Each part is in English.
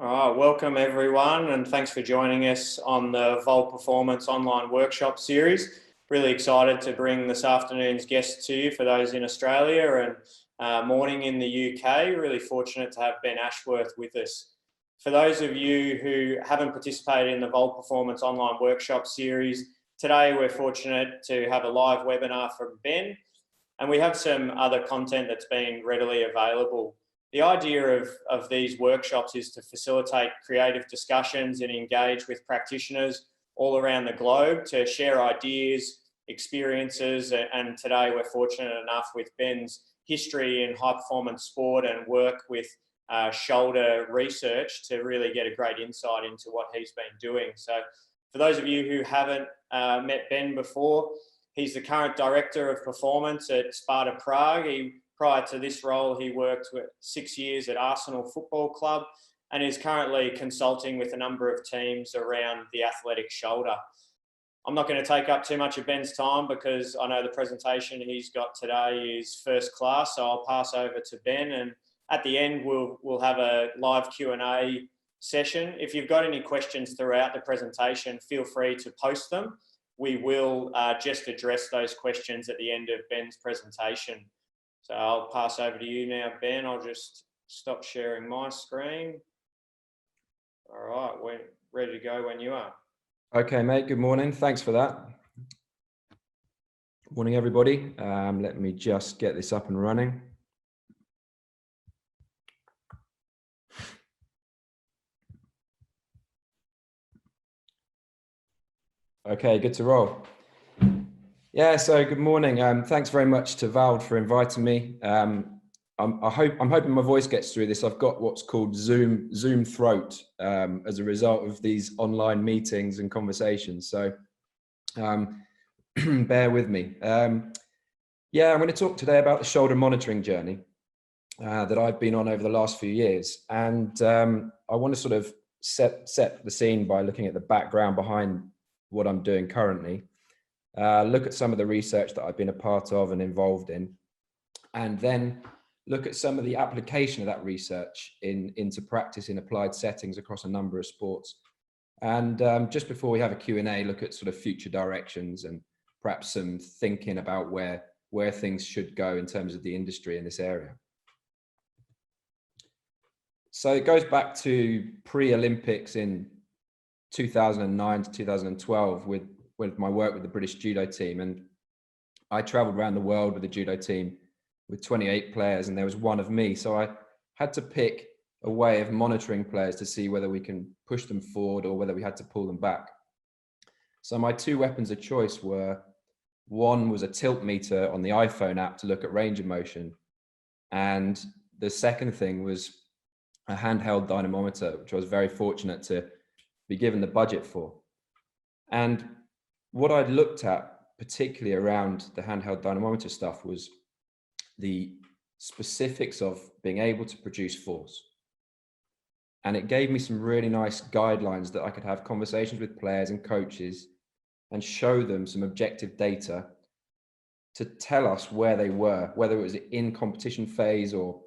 All right, welcome everyone, and thanks for joining us on the Volt Performance online workshop series. Really excited to bring this afternoon's guests to you for those in Australia and morning in the UK. Really fortunate to have Ben Ashworth with us. For those of you who haven't participated in the Volt Performance online workshop series, today we're fortunate to have a live webinar from Ben, and we have some other content that's been readily available. The idea of these workshops is to facilitate creative discussions and engage with practitioners all around the globe to share ideas, experiences, and today we're fortunate enough with Ben's history in high performance sport and work with shoulder research to really get a great insight into what he's been doing. So for those of you who haven't met Ben before, he's the current Director of Performance at Sparta Prague. Prior to this role, he worked for 6 years at Arsenal Football Club and is currently consulting with a number of teams around the athletic shoulder. I'm not going to take up too much of Ben's time because I know the presentation he's got today is first class, so I'll pass over to Ben, and at the end we'll have a live Q&A session. If you've got any questions throughout the presentation, feel free to post them. We will just address those questions at the end of Ben's presentation. So I'll pass over to you now, Ben. I'll just stop sharing my screen. All right, we're ready to go when you are. Okay, mate, good morning. Thanks for that. Morning, everybody. Let me just get this up and running. Okay, good to roll. Yeah, so good morning. Thanks very much to Val for inviting me. I'm hoping my voice gets through this. I've got what's called Zoom throat as a result of these online meetings and conversations. So bear with me. Yeah, I'm going to talk today about the shoulder monitoring journey that I've been on over the last few years. And I want to sort of set the scene by looking at the background behind what I'm doing currently. Look at some of the research that I've been a part of and involved in, and then look at some of the application of that research into practice in applied settings across a number of sports. And just before we have a Q&A, look at sort of future directions and perhaps some thinking about where things should go in terms of the industry in this area. So it goes back to pre-Olympics in 2009 to 2012 with my work with the British judo team, and I traveled around the world with the judo team with 28 players, and there was one of me, so I had to pick a way of monitoring players to see whether we can push them forward or whether we had to pull them back. So my two weapons of choice were, one was a tilt meter on the iPhone app to look at range of motion, and the second thing was a handheld dynamometer, which I was very fortunate to be given the budget for. And what I'd looked at, particularly around the handheld dynamometer stuff, was the specifics of being able to produce force. And it gave me some really nice guidelines that I could have conversations with players and coaches and show them some objective data to tell us where they were, whether it was in competition phase or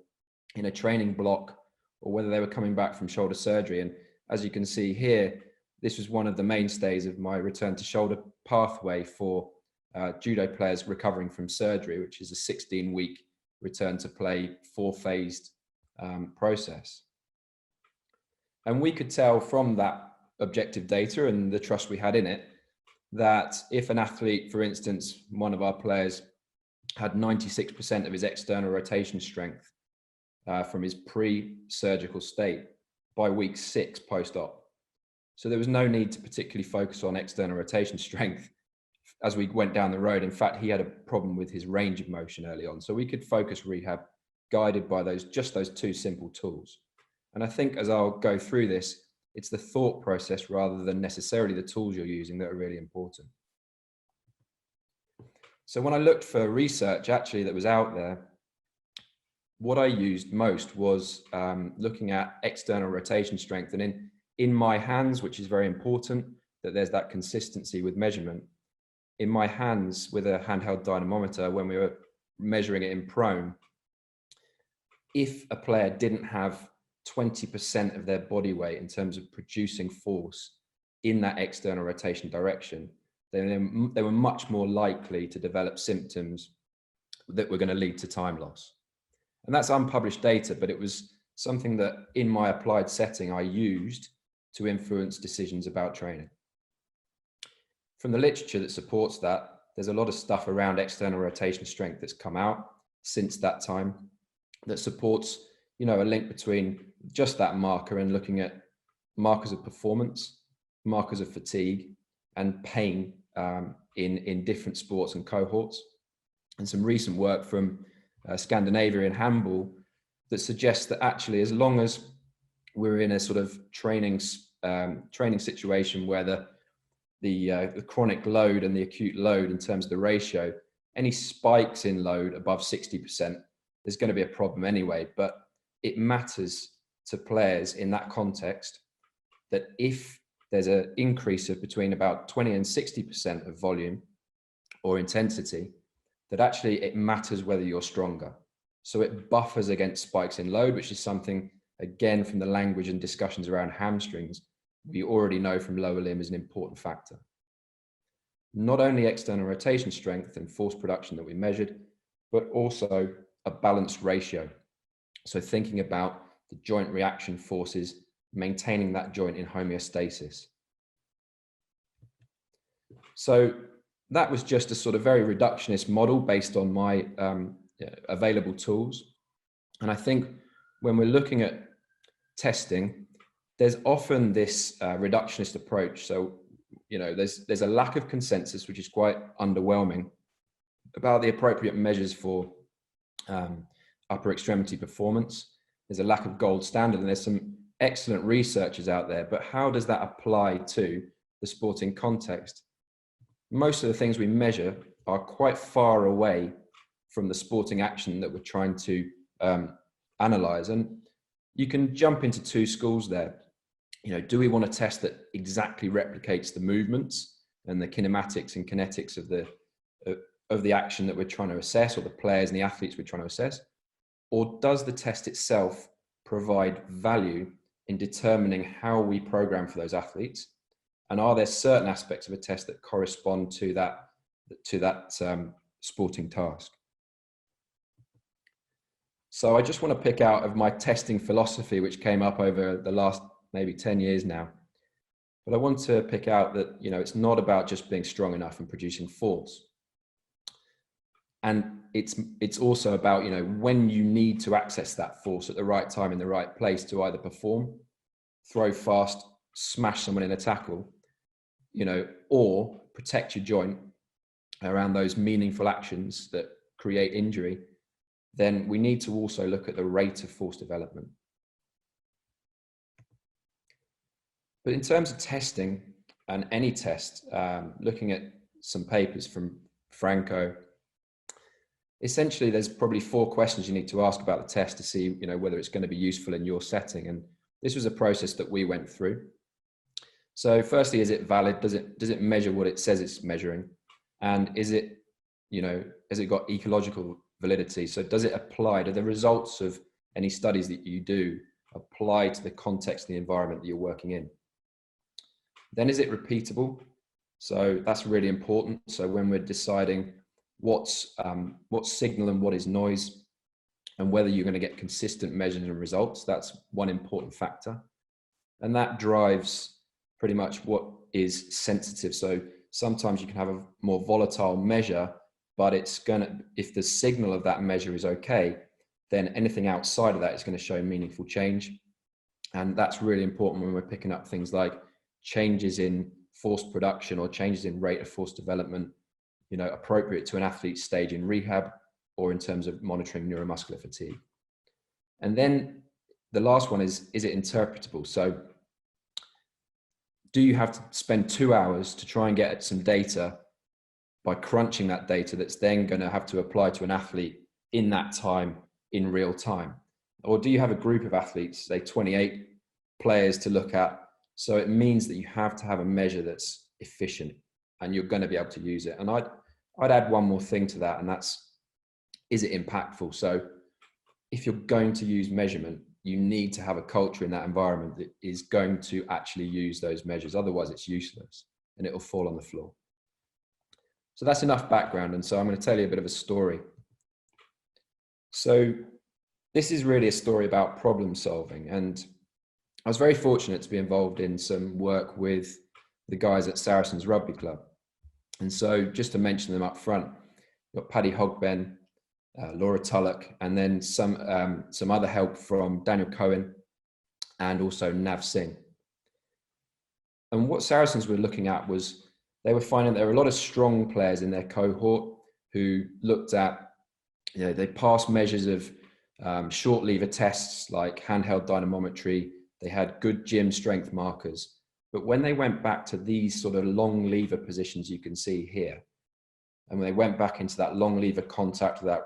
in a training block, or whether they were coming back from shoulder surgery. And as you can see here, this was one of the mainstays of my return to shoulder pathway for judo players recovering from surgery, which is a 16-week return to play, 4-phased process. And we could tell from that objective data and the trust we had in it, that if an athlete, for instance, one of our players had 96% of his external rotation strength from his pre-surgical state by week 6 post-op. So there was no need to particularly focus on external rotation strength as we went down the road. In fact, he had a problem with his range of motion early on. So we could focus rehab guided by just those two simple tools. And I think as I'll go through this, it's the thought process rather than necessarily the tools you're using that are really important. So when I looked for research actually that was out there, what I used most was looking at external rotation strength. And in my hands, which is very important, that there's that consistency with measurement. In my hands with a handheld dynamometer, when we were measuring it in prone, if a player didn't have 20% of their body weight in terms of producing force in that external rotation direction, then they were much more likely to develop symptoms that were going to lead to time loss. And that's unpublished data, but it was something that in my applied setting I used to influence decisions about training. From the literature that supports that, there's a lot of stuff around external rotation strength that's come out since that time that supports, a link between just that marker and looking at markers of performance, markers of fatigue, and pain in different sports and cohorts. And some recent work from Scandinavia and handball that suggests that actually, as long as we're in a sort of training situation where the chronic load and the acute load in terms of the ratio, any spikes in load above 60%, there's going to be a problem anyway. But it matters to players in that context that if there's an increase of between about 20 and 60% of volume or intensity, that actually it matters whether you're stronger. So it buffers against spikes in load, which is something, again, from the language and discussions around hamstrings, we already know from lower limb is an important factor. Not only external rotation strength and force production that we measured, but also a balanced ratio. So thinking about the joint reaction forces, maintaining that joint in homeostasis. So that was just a sort of very reductionist model based on my available tools. And I think when we're looking at testing, there's often this reductionist approach. So, there's a lack of consensus, which is quite underwhelming, about the appropriate measures for upper extremity performance. There's a lack of gold standard, and there's some excellent researchers out there, but how does that apply to the sporting context? Most of the things we measure are quite far away from the sporting action that we're trying to analyze. And you can jump into two schools there. Do we want a test that exactly replicates the movements and the kinematics and kinetics of the action that we're trying to assess, or the players and the athletes we're trying to assess? Or does the test itself provide value in determining how we program for those athletes? And are there certain aspects of a test that correspond to that sporting task? So I just want to pick out of my testing philosophy, which came up over the last maybe 10 years now. But I want to pick out that, it's not about just being strong enough and producing force. And it's also about, when you need to access that force at the right time in the right place to either perform, throw fast, smash someone in a tackle, or protect your joint around those meaningful actions that create injury, then we need to also look at the rate of force development. But in terms of testing, and any test, looking at some papers from Franco, essentially there's probably 4 questions you need to ask about the test to see, whether it's going to be useful in your setting. And this was a process that we went through. So firstly, is it valid? Does it measure what it says it's measuring? And is it, has it got ecological validity? So does it apply to the results of any studies that you do apply to the context and the environment that you're working in? Then is it repeatable? So that's really important. So when we're deciding what's signal and what is noise, and whether you're going to get consistent measures and results, that's one important factor. And that drives pretty much what is sensitive. So sometimes you can have a more volatile measure, but if the signal of that measure is okay, then anything outside of that is going to show meaningful change. And that's really important when we're picking up things like changes in force production or changes in rate of force development, appropriate to an athlete's stage in rehab or in terms of monitoring neuromuscular fatigue. And then the last one is it interpretable? So do you have to spend 2 hours to try and get some data by crunching that data that's then going to have to apply to an athlete in that time, in real time? Or do you have a group of athletes, say 28 players to look at? So it means that you have to have a measure that's efficient and you're going to be able to use it. And I'd add one more thing to that, and that's, is it impactful? So if you're going to use measurement, you need to have a culture in that environment that is going to actually use those measures. Otherwise it's useless and it'll fall on the floor. So that's enough background. And so I'm going to tell you a bit of a story. So this is really a story about problem solving. And I was very fortunate to be involved in some work with the guys at Saracens Rugby Club. And so just to mention them up front, you've got Paddy Hogben, Laura Tullock, and then some other help from Daniel Cohen and also Nav Singh. And what Saracens were looking at was they were finding there were a lot of strong players in their cohort who looked at, they passed measures of short lever tests like handheld dynamometry. They had good gym strength markers. But when they went back to these sort of long lever positions you can see here, and when they went back into that long lever contact, that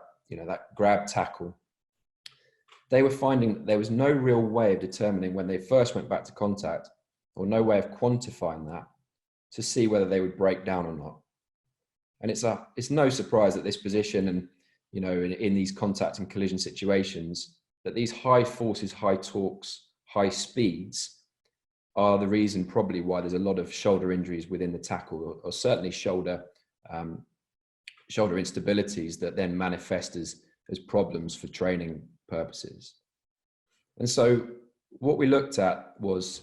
grab tackle, they were finding that there was no real way of determining when they first went back to contact, or no way of quantifying that to see whether they would break down or not. And it's no surprise that this position and, in these contact and collision situations, that these high forces, high torques, high speeds are the reason probably why there's a lot of shoulder injuries within the tackle, or certainly shoulder instabilities that then manifest as problems for training purposes. And so what we looked at was,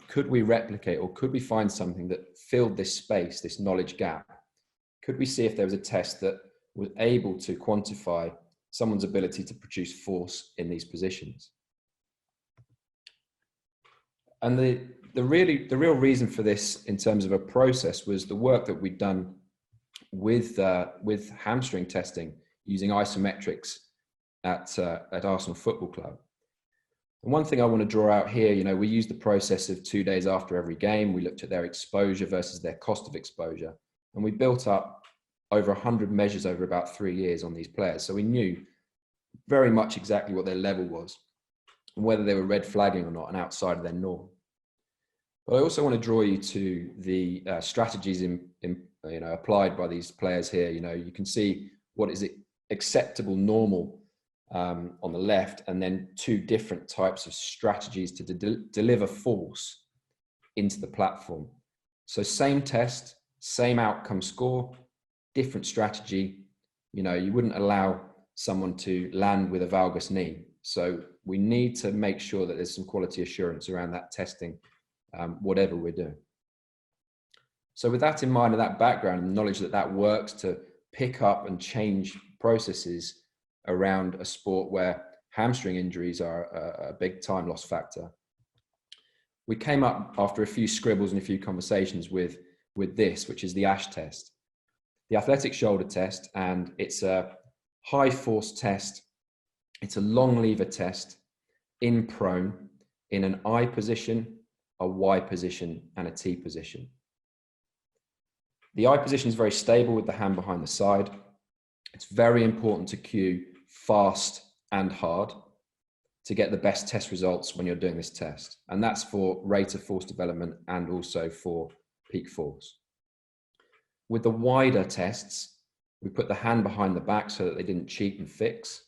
could we replicate, or could we find something that filled this space, this knowledge gap? Could we see if there was a test that was able to quantify someone's ability to produce force in these positions? And the real reason for this in terms of a process was the work that we'd done with hamstring testing using isometrics at Arsenal Football Club. And one thing I want to draw out here, we used the process of 2 days after every game. We looked at their exposure versus their cost of exposure. And we built up over 100 measures over about 3 years on these players. So we knew very much exactly what their level was and whether they were red flagging or not and outside of their norm. But I also want to draw you to the strategies applied by these players here. You can see what is acceptable, normal on the left, and then two different types of strategies to deliver force into the platform. So same test, same outcome score, different strategy. You wouldn't allow someone to land with a valgus knee. So we need to make sure that there's some quality assurance around that testing, whatever we're doing. So with that in mind and that background and the knowledge that works to pick up and change processes around a sport where hamstring injuries are a big time loss factor, we came up after a few scribbles and a few conversations with this, which is the ASH test, the athletic shoulder test. And it's a high force test. It's a long lever test in prone, in an I position, a Y position, and a T position. The I position is very stable with the hand behind the side. It's very important to cue fast and hard to get the best test results when you're doing this test. And that's for rate of force development and also for peak force. With the wider tests, we put the hand behind the back so that they didn't cheat and fix.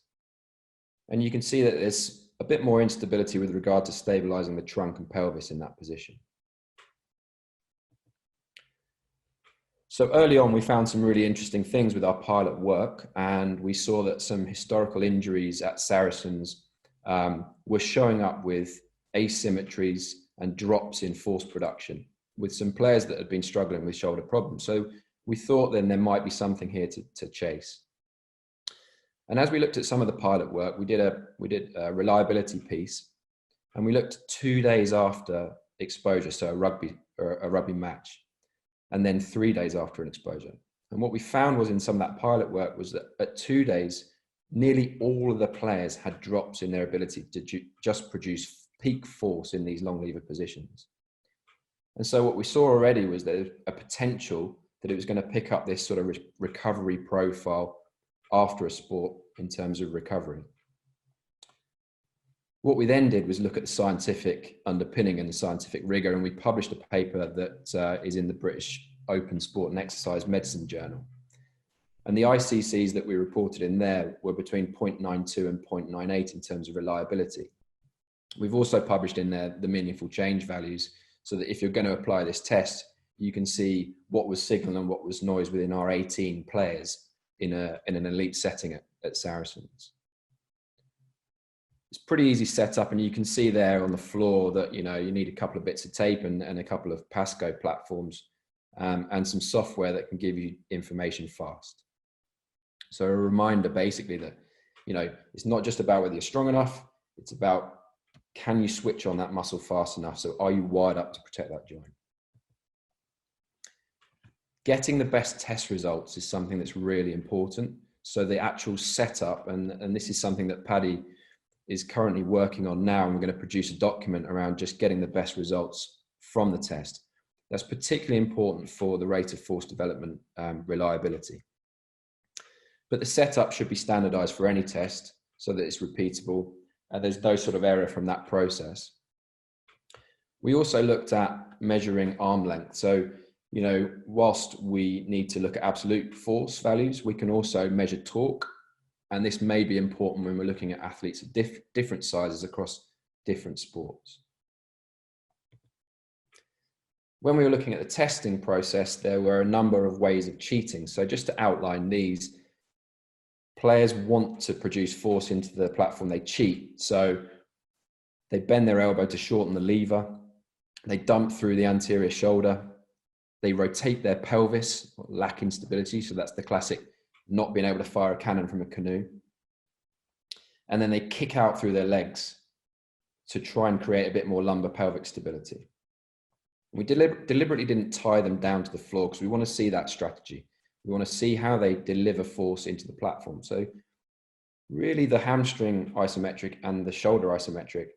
And you can see that there's a bit more instability with regard to stabilizing the trunk and pelvis in that position. So early on, we found some really interesting things with our pilot work, and we saw that some historical injuries at Saracens were showing up with asymmetries and drops in force production with some players that had been struggling with shoulder problems. So we thought then there might be something here to chase. And as we looked at some of the pilot work, we did a reliability piece, and we looked 2 days after exposure, so a rugby match, and then 3 days after an exposure. And what we found was in some of that pilot work was that at 2 days, nearly all of the players had drops in their ability to just produce peak force in these long lever positions. And so what we saw already was there a potential that it was going to pick up this sort of recovery profile after a sport in terms of recovery. What we then did was look at the scientific underpinning and the scientific rigor, and we published a paper that is in the British Open Sport and Exercise Medicine Journal. And the ICCs that we reported in there were between 0.92 and 0.98 in terms of reliability. We've also published in there the meaningful change values, so that if you're going to apply this test, you can see what was signal and what was noise within our 18 players in an elite setting at Saracens. It's pretty easy setup, and you can see there on the floor that you need a couple of bits of tape and a couple of Pasco platforms and some software that can give you information fast. So a reminder basically that it's not just about whether you're strong enough, it's about, can you switch on that muscle fast enough? So are you wired up to protect that joint? Getting the best test results is something that's really important. So the actual setup, and this is something that Paddy is currently working on now, and we're going to produce a document around just getting the best results from the test. That's particularly important for the rate of force development reliability. But the setup should be standardized for any test so that it's repeatable. There's no sort of error from that process. We also looked at measuring arm length. So, whilst we need to look at absolute force values, we can also measure torque. And this may be important when we're looking at athletes of different sizes across different sports. When we were looking at the testing process, there were a number of ways of cheating. So just to outline these, players want to produce force into the platform, they cheat. So they bend their elbow to shorten the lever. They dump through the anterior shoulder. They rotate their pelvis, lacking stability. So that's the classic not being able to fire a cannon from a canoe. And then they kick out through their legs to try and create a bit more lumbar pelvic stability. We deliberately didn't tie them down to the floor because we want to see that strategy. We want to see how they deliver force into the platform. So really the hamstring isometric and the shoulder isometric,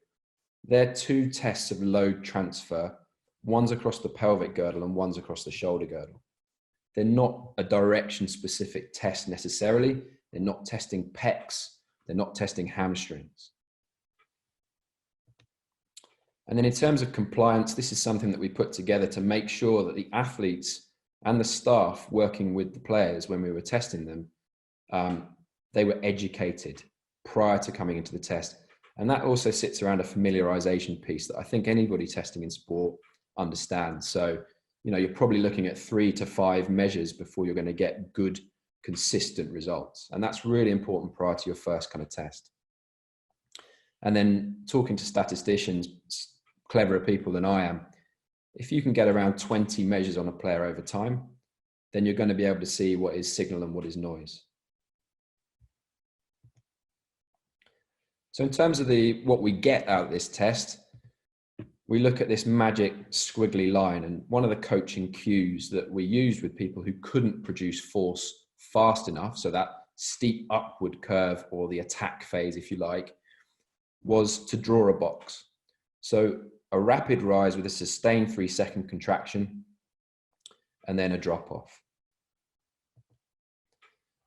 they're two tests of load transfer. One's across the pelvic girdle and one's across the shoulder girdle. They're not a direction specific test necessarily. They're not testing pecs. They're not testing hamstrings. And then in terms of compliance, this is something that we put together to make sure that the athletes and the staff working with the players when we were testing them, they were educated prior to coming into the test. And that also sits around a familiarization piece that I think anybody testing in sport understands. So, you're probably looking at 3 to 5 measures before you're going to get good, consistent results. And that's really important prior to your first kind of test. And then talking to statisticians, cleverer people than I am, if you can get around 20 measures on a player over time, then you're going to be able to see what is signal and what is noise. So in terms of what we get out of this test, we look at this magic squiggly line, and one of the coaching cues that we used with people who couldn't produce force fast enough, so that steep upward curve or the attack phase, if you like, was to draw a box. So a rapid rise with a sustained 3-second contraction and then a drop off.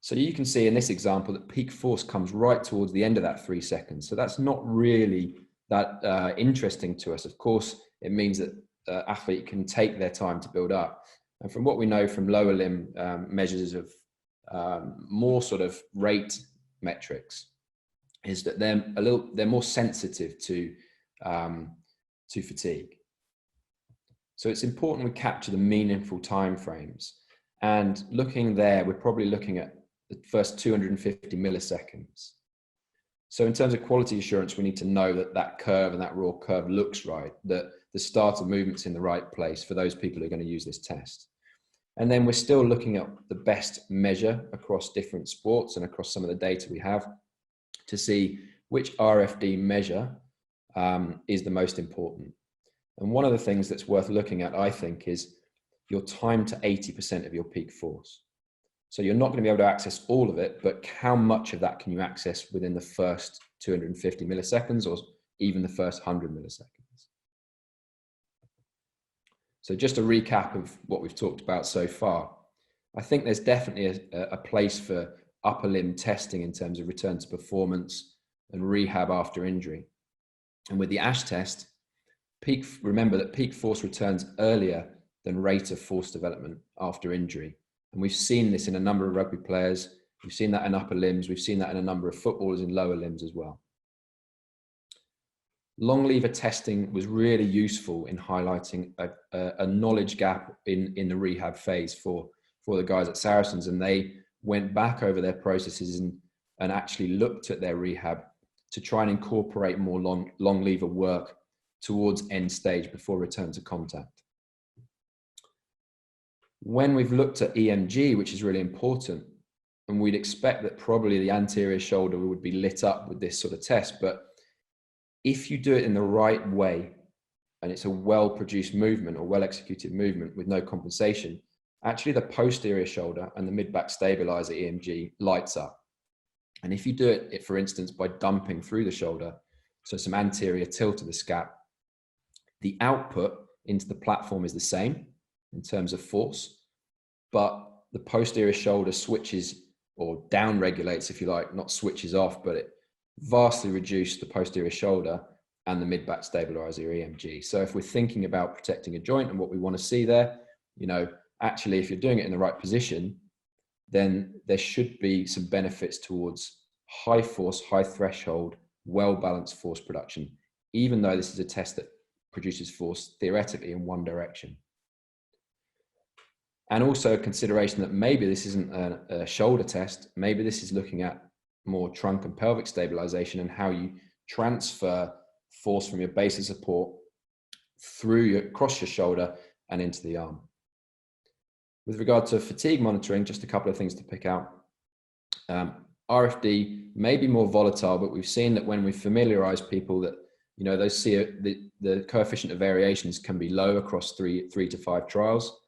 So you can see in this example that peak force comes right towards the end of that 3 seconds. So that's not really that interesting to us. Of course, it means that the athlete can take their time to build up. And from what we know from lower limb measures of more sort of rate metrics, is that they're more sensitive to fatigue. So it's important we capture the meaningful timeframes. And looking there, we're probably looking at the first 250 milliseconds. So in terms of quality assurance, we need to know that that curve and that raw curve looks right, that the start of movement's in the right place for those people who are going to use this test. And then we're still looking at the best measure across different sports and across some of the data we have to see which RFD measure is the most important. And one of the things that's worth looking at, I think, is your time to 80% of your peak force. So you're not going to be able to access all of it, but how much of that can you access within the first 250 milliseconds or even the first 100 milliseconds? So just a recap of what we've talked about so far. I think there's definitely a place for upper limb testing in terms of return to performance and rehab after injury. And with the ASH test, remember that peak force returns earlier than rate of force development after injury. And we've seen this in a number of rugby players. We've seen that in upper limbs. We've seen that in a number of footballers in lower limbs as well. long lever testing was really useful in highlighting a knowledge gap in the rehab phase for the guys at Saracens. And they went back over their processes and actually looked at their rehab to try and incorporate more long lever work towards end stage before return to contact. When we've looked at EMG, which is really important, and we'd expect that probably the anterior shoulder would be lit up with this sort of test, but if you do it in the right way, and it's a well-produced movement or well-executed movement with no compensation, actually the posterior shoulder and the mid-back stabilizer EMG lights up. And if you do it, for instance, by dumping through the shoulder, so some anterior tilt of the scap, the output into the platform is the same in terms of force, but the posterior shoulder switches or down regulates, if you like, not switches off, but it vastly reduced the posterior shoulder and the mid-back stabilizer EMG. So if we're thinking about protecting a joint and what we want to see there, actually, if you're doing it in the right position, then there should be some benefits towards high force, high threshold, well-balanced force production, even though this is a test that produces force theoretically in one direction. And also a consideration that maybe this isn't a shoulder test, maybe this is looking at more trunk and pelvic stabilization and how you transfer force from your base of support across your shoulder and into the arm. With regard to fatigue monitoring, just a couple of things to pick out. RFD may be more volatile, but we've seen that when we familiarize people that, those see the coefficient of variations can be low across three to 5 trials.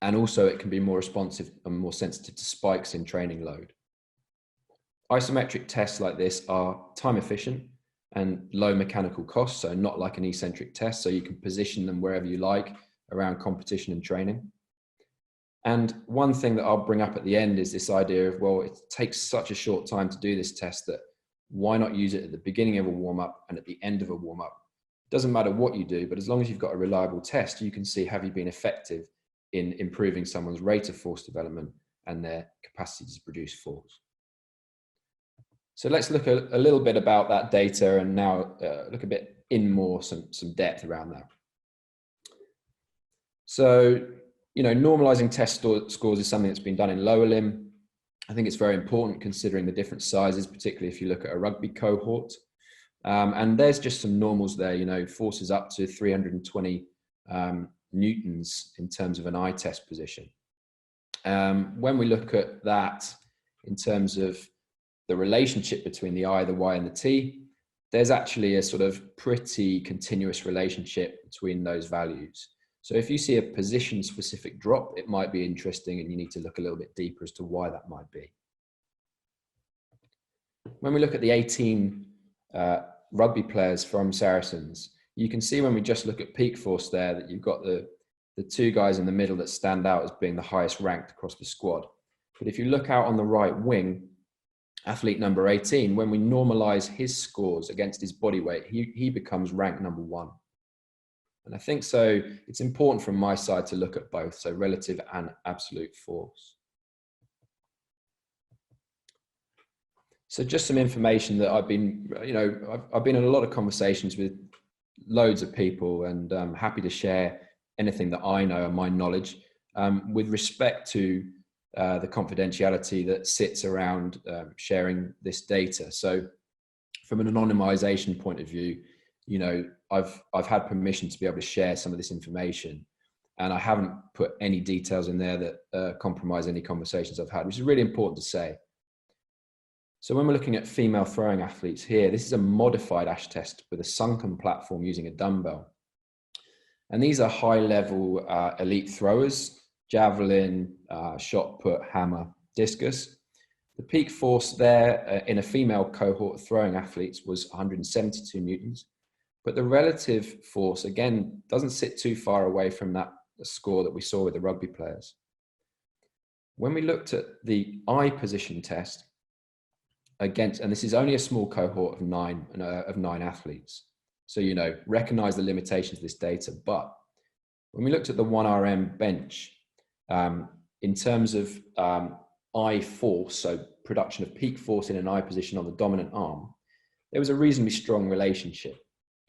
And also it can be more responsive and more sensitive to spikes in training load. Isometric tests like this are time efficient and low mechanical cost, so not like an eccentric test, so you can position them wherever you like around competition and training. And one thing that I'll bring up at the end is this idea of, well, it takes such a short time to do this test that why not use it at the beginning of a warm-up and at the end of a warm-up? Doesn't matter what you do, but as long as you've got a reliable test, you can see, have you been effective in improving someone's rate of force development and their capacity to produce force. So let's look a little bit about that data and now look a bit in more some depth around that. So, normalizing test scores is something that's been done in lower limb. I think it's very important considering the different sizes, particularly if you look at a rugby cohort. And there's just some normals there, forces up to 320 newtons in terms of an eye test position. When we look at that in terms of the relationship between the I, the Y, and the T, there's actually a sort of pretty continuous relationship between those values. So if you see a position specific drop, it might be interesting and you need to look a little bit deeper as to why that might be. When we look at the 18 rugby players from Saracens, you can see when we just look at peak force there that you've got the 2 guys in the middle that stand out as being the highest ranked across the squad. But if you look out on the right wing, athlete number 18, when we normalize his scores against his body weight, he becomes ranked number 1. And I think so it's important from my side to look at both, so relative and absolute force. So just some information that I've been, I've been in a lot of conversations with loads of people, and I'm happy to share anything that I know and my knowledge with respect to the confidentiality that sits around sharing this data. So from an anonymization point of view, I've had permission to be able to share some of this information, and I haven't put any details in there that compromise any conversations I've had, which is really important to say. So when we're looking at female throwing athletes here, this is a modified ASH test with a sunken platform using a dumbbell. And these are high-level elite throwers, javelin, shot put, hammer, discus. The peak force there in a female cohort of throwing athletes was 172 newtons. But the relative force, again, doesn't sit too far away from that score that we saw with the rugby players. When we looked at the eye position test, and this is only a small cohort of nine athletes. So, recognize the limitations of this data. But when we looked at the 1RM bench, in terms of eye force, so production of peak force in an eye position on the dominant arm, there was a reasonably strong relationship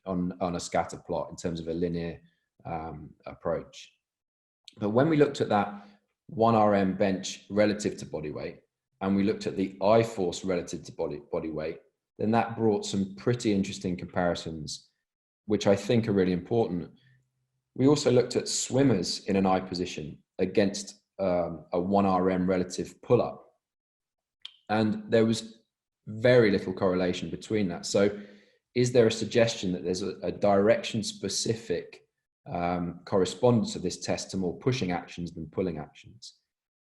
on a scatter plot in terms of a linear approach. But when we looked at that 1RM bench relative to body weight, and we looked at the I force relative to body weight, then that brought some pretty interesting comparisons, which I think are really important. We also looked at swimmers in an I position against a 1RM relative pull-up. And there was very little correlation between that. So is there a suggestion that there's a direction-specific correspondence of this test to more pushing actions than pulling actions,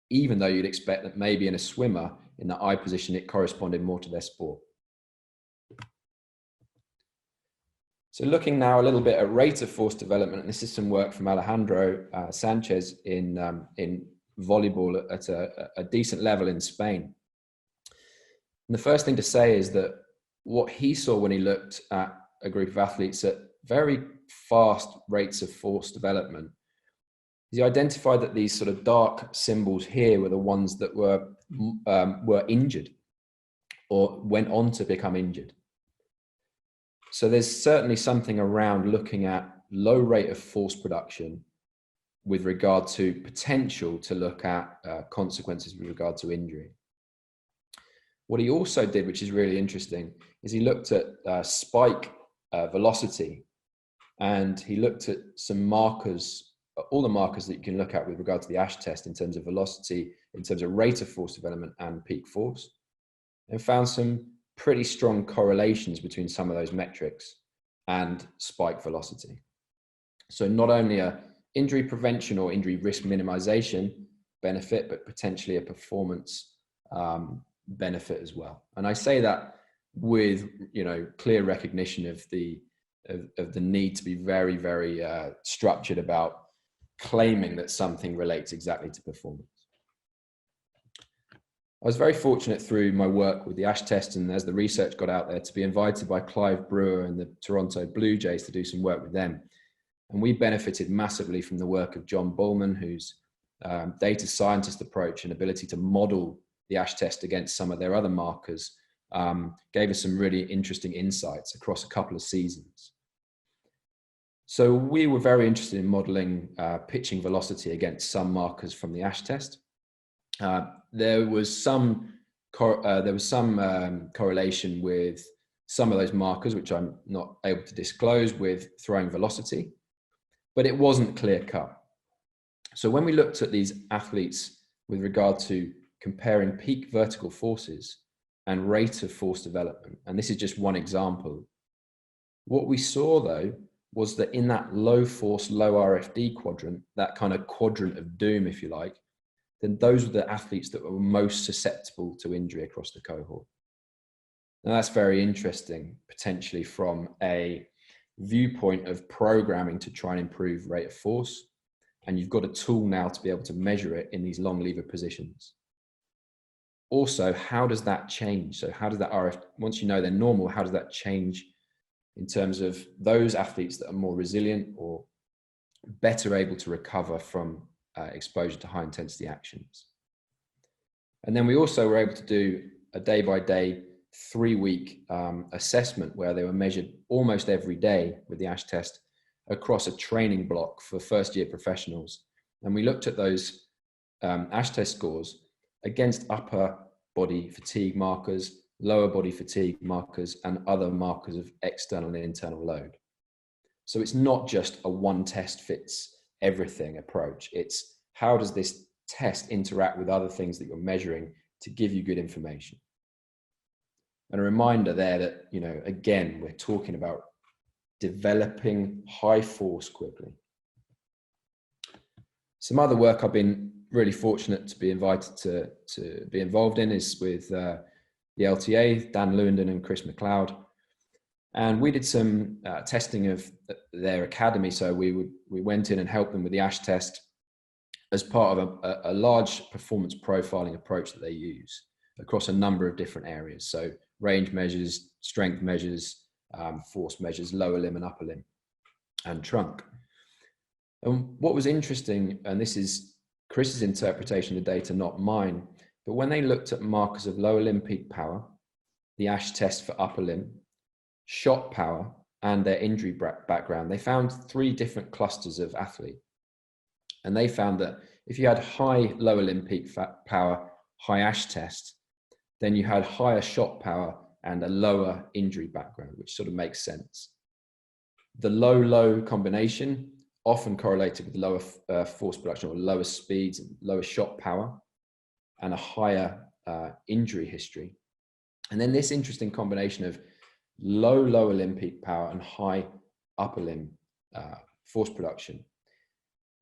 even though you'd expect that maybe in a swimmer in the I position, it corresponded more to their sport? So looking now a little bit at rate of force development, and this is some work from Alejandro Sanchez in volleyball at a decent level in Spain. And the first thing to say is that what he saw when he looked at a group of athletes at very fast rates of force development, he identified that these sort of dark symbols here were the ones that were injured or went on to become injured. So there's certainly something around looking at low rate of force production with regard to potential to look at consequences with regard to injury. What he also did, which is really interesting, is he looked at spike velocity, and he looked at some markers, all the markers that you can look at with regard to the ASH test in terms of velocity, in terms of rate of force development and peak force, and found some pretty strong correlations between some of those metrics and spike velocity. So not only a injury prevention or injury risk minimization benefit, but potentially a performance benefit as well. And I say that with, you know, clear recognition of the need to be very, very structured about claiming that something relates exactly to performance. I was very fortunate through my work with the ASH test, and as the research got out there, to be invited by Clive Brewer and the Toronto Blue Jays to do some work with them. And we benefited massively from the work of John Bullman, whose data scientist approach and ability to model the ASH test against some of their other markers gave us some really interesting insights across a couple of seasons. So we were very interested in modeling pitching velocity against some markers from the ASH test. There was some correlation with some of those markers, which I'm not able to disclose, with throwing velocity, but it wasn't clear cut. So when we looked at these athletes with regard to comparing peak vertical forces and rate of force development, and this is just one example, what we saw though was that in that low force, low RFD quadrant, that kind of quadrant of doom, if you like, then those were the athletes that were most susceptible to injury across the cohort. Now that's very interesting, potentially from a viewpoint of programming to try and improve rate of force. And you've got a tool now to be able to measure it in these long lever positions. Also, how does that change? So how does that RF, once you know they're normal, how does that change in terms of those athletes that are more resilient or better able to recover from exposure to high intensity actions? And then we also were able to do a day-by-day 3-week assessment where they were measured almost every day with the ASH test across a training block for first-year professionals. And we looked at those ASH test scores against upper body fatigue markers, lower body fatigue markers, and other markers of external and internal load. So it's not just a one test fits everything approach. It's how does this test interact with other things that you're measuring to give you good information. And a reminder there that, you know, again, we're talking about developing high force quickly. Some other work I've been really fortunate to be invited to be involved in is with the LTA, Dan Lewandon and Chris McLeod. And we did some testing of their academy. So we went in and helped them with the ASH test as part of a large performance profiling approach that they use across a number of different areas. So range measures, strength measures, force measures, lower limb and upper limb, and trunk. And what was interesting, and this is Chris's interpretation of the data, not mine, but when they looked at markers of lower limb peak power, the ASH test for upper limb, shot power, and their injury background, they found 3 different clusters of athlete. And they found that if you had high lower limb peak power, high ASH test, then you had higher shot power and a lower injury background, which sort of makes sense. The low-low combination often correlated with lower force production, or lower speeds, lower shot power, and a higher injury history. And then this interesting combination of low lower limb peak power and high upper limb force production.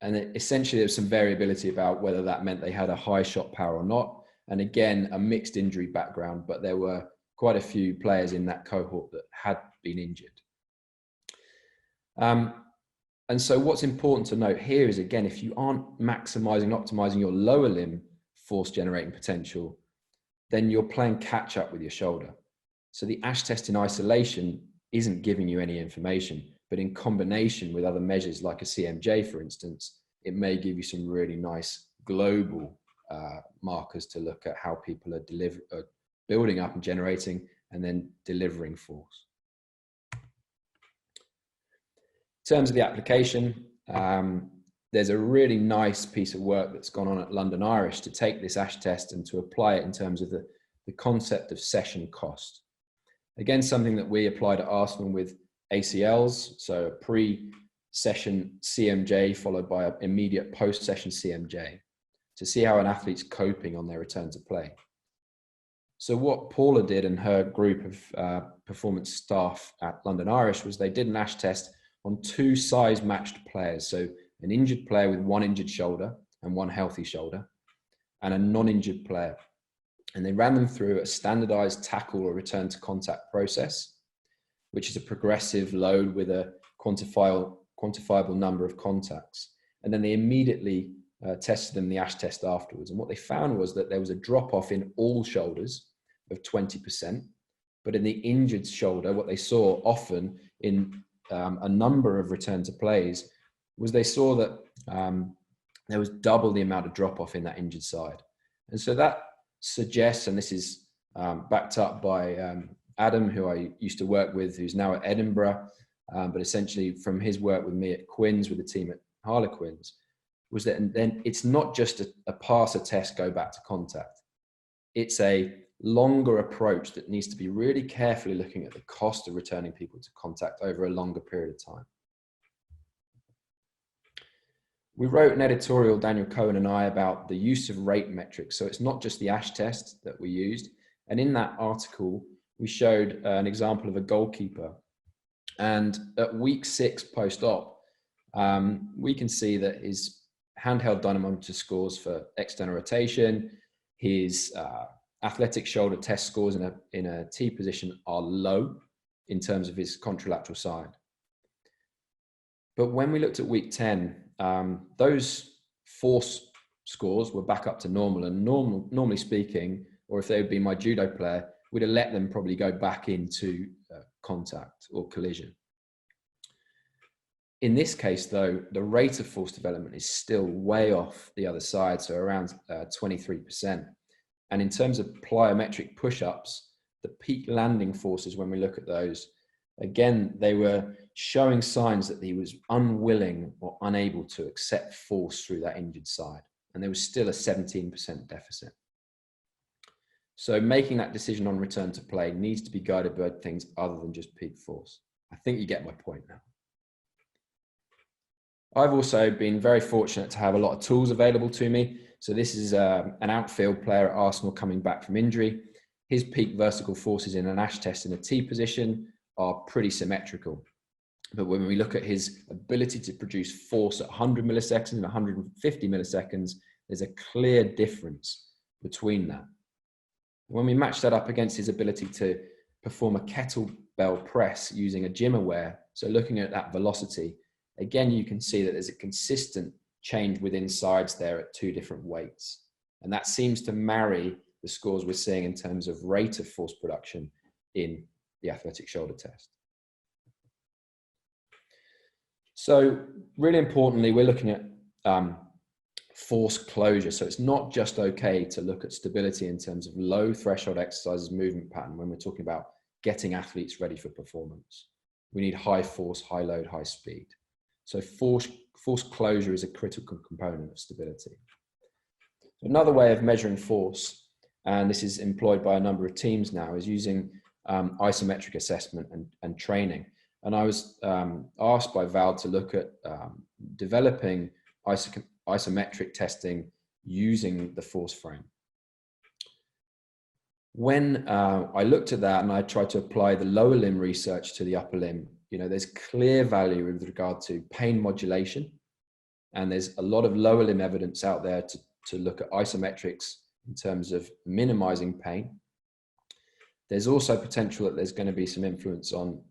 And essentially there's some variability about whether that meant they had a high shot power or not. And again, a mixed injury background, but there were quite a few players in that cohort that had been injured. And so what's important to note here is, again, if you aren't maximizing, optimizing your lower limb force generating potential, then you're playing catch up with your shoulder. So the ASH test in isolation isn't giving you any information, but in combination with other measures like a CMJ, for instance, it may give you some really nice global markers to look at how people are building up and generating and then delivering force. In terms of the application, there's a really nice piece of work that's gone on at London Irish to take this ASH test and to apply it in terms of the concept of session cost. Again, something that we applied at Arsenal with ACLs, so a pre-session CMJ followed by an immediate post-session CMJ to see how an athlete's coping on their return to play. So what Paula did and her group of performance staff at London Irish was they did an ASH test on 2 size matched players. So an injured player with 1 injured shoulder and 1 healthy shoulder, and a non-injured player. And they ran them through a standardized tackle or return to contact process, which is a progressive load with a quantifiable number of contacts. And then they immediately tested them the ASH test afterwards. And what they found was that there was a drop off in all shoulders of 20%, but in the injured shoulder, what they saw often in a number of return to plays was they saw that there was double the amount of drop off in that injured side. And so that suggests, and this is backed up by Adam, who I used to work with, who's now at Edinburgh, but essentially from his work with me at Quins, with the team at Harlequins, was that, and then it's not just a pass a test, go back to contact. It's a longer approach that needs to be really carefully looking at the cost of returning people to contact over a longer period of time. We wrote an editorial, Daniel Cohen and I, about the use of rate metrics. So it's not just the ASH test that we used. And in that article, we showed an example of a goalkeeper. And at week 6 post-op, we can see that his handheld dynamometer scores for external rotation, his athletic shoulder test scores in a T position are low in terms of his contralateral side. But when we looked at week 10, those force scores were back up to normal, and normally speaking, or if they would be my judo player, we'd have let them probably go back into contact or collision. In this case, though, the rate of force development is still way off the other side, so around 23%. And in terms of plyometric push-ups, the peak landing forces, when we look at those, again, they were showing signs that he was unwilling or unable to accept force through that injured side. And there was still a 17% deficit. So making that decision on return to play needs to be guided by things other than just peak force. I think you get my point now. I've also been very fortunate to have a lot of tools available to me. So this is an outfield player at Arsenal coming back from injury. His peak vertical forces in an ASH test in a T position are pretty symmetrical. But when we look at his ability to produce force at 100 milliseconds and 150 milliseconds, there's a clear difference between that. When we match that up against his ability to perform a kettlebell press using a gym aware, so looking at that velocity, again, you can see that there's a consistent change within sides there at 2 different weights. And that seems to marry the scores we're seeing in terms of rate of force production in the athletic shoulder test. So really importantly, we're looking at force closure. So it's not just okay to look at stability in terms of low threshold exercises movement pattern when we're talking about getting athletes ready for performance. We need high force, high load, high speed. So force closure is a critical component of stability. Another way of measuring force, and this is employed by a number of teams now, is using isometric assessment and training. And I was asked by Val to look at developing isometric testing using the force frame. When I looked at that and I tried to apply the lower limb research to the upper limb, there's clear value with regard to pain modulation. And there's a lot of lower limb evidence out there to look at isometrics in terms of minimizing pain. There's also potential that there's going to be some influence on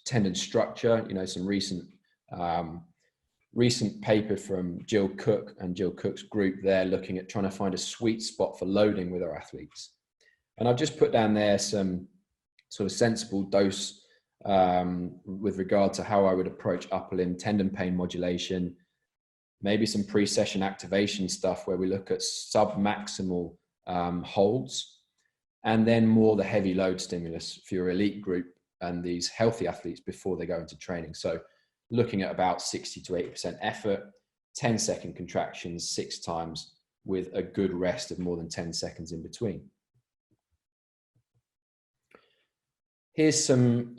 tendon structure. Some recent paper from Jill Cook and Jill Cook's group there looking at trying to find a sweet spot for loading with our athletes. And I've just put down there some sort of sensible dose with regard to how I would approach upper limb tendon pain modulation, maybe some pre-session activation stuff where we look at sub-maximal holds, and then more the heavy load stimulus for your elite group and these healthy athletes before they go into training. So looking at about 60 to 80% effort, 10-second contractions 6 times with a good rest of more than 10 seconds in between. Here's some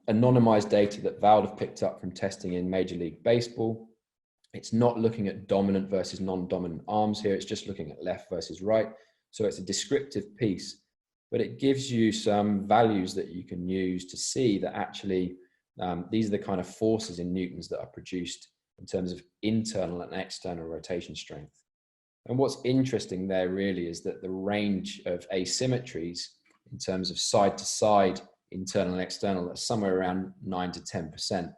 anonymized data that Val have picked up from testing in Major League Baseball. It's not looking at dominant versus non-dominant arms here. It's just looking at left versus right. So it's a descriptive piece, but it gives you some values that you can use to see that actually these are the kind of forces in newtons that are produced in terms of internal and external rotation strength. And what's interesting there really is that the range of asymmetries in terms of side to side, internal and external, are somewhere around 9 to 10%.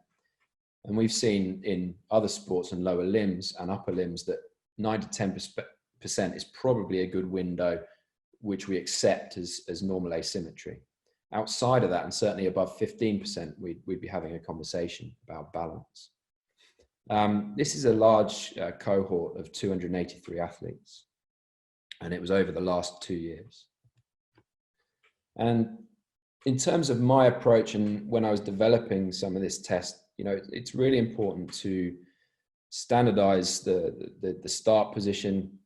And we've seen in other sports and lower limbs and upper limbs that 9 to 10% is probably a good window which we accept as normal asymmetry. Outside of that, and certainly above 15%, we'd be having a conversation about balance. This is a large cohort of 283 athletes, and it was over the last 2 years. And in terms of my approach, and when I was developing some of this test, it's really important to standardize the start position.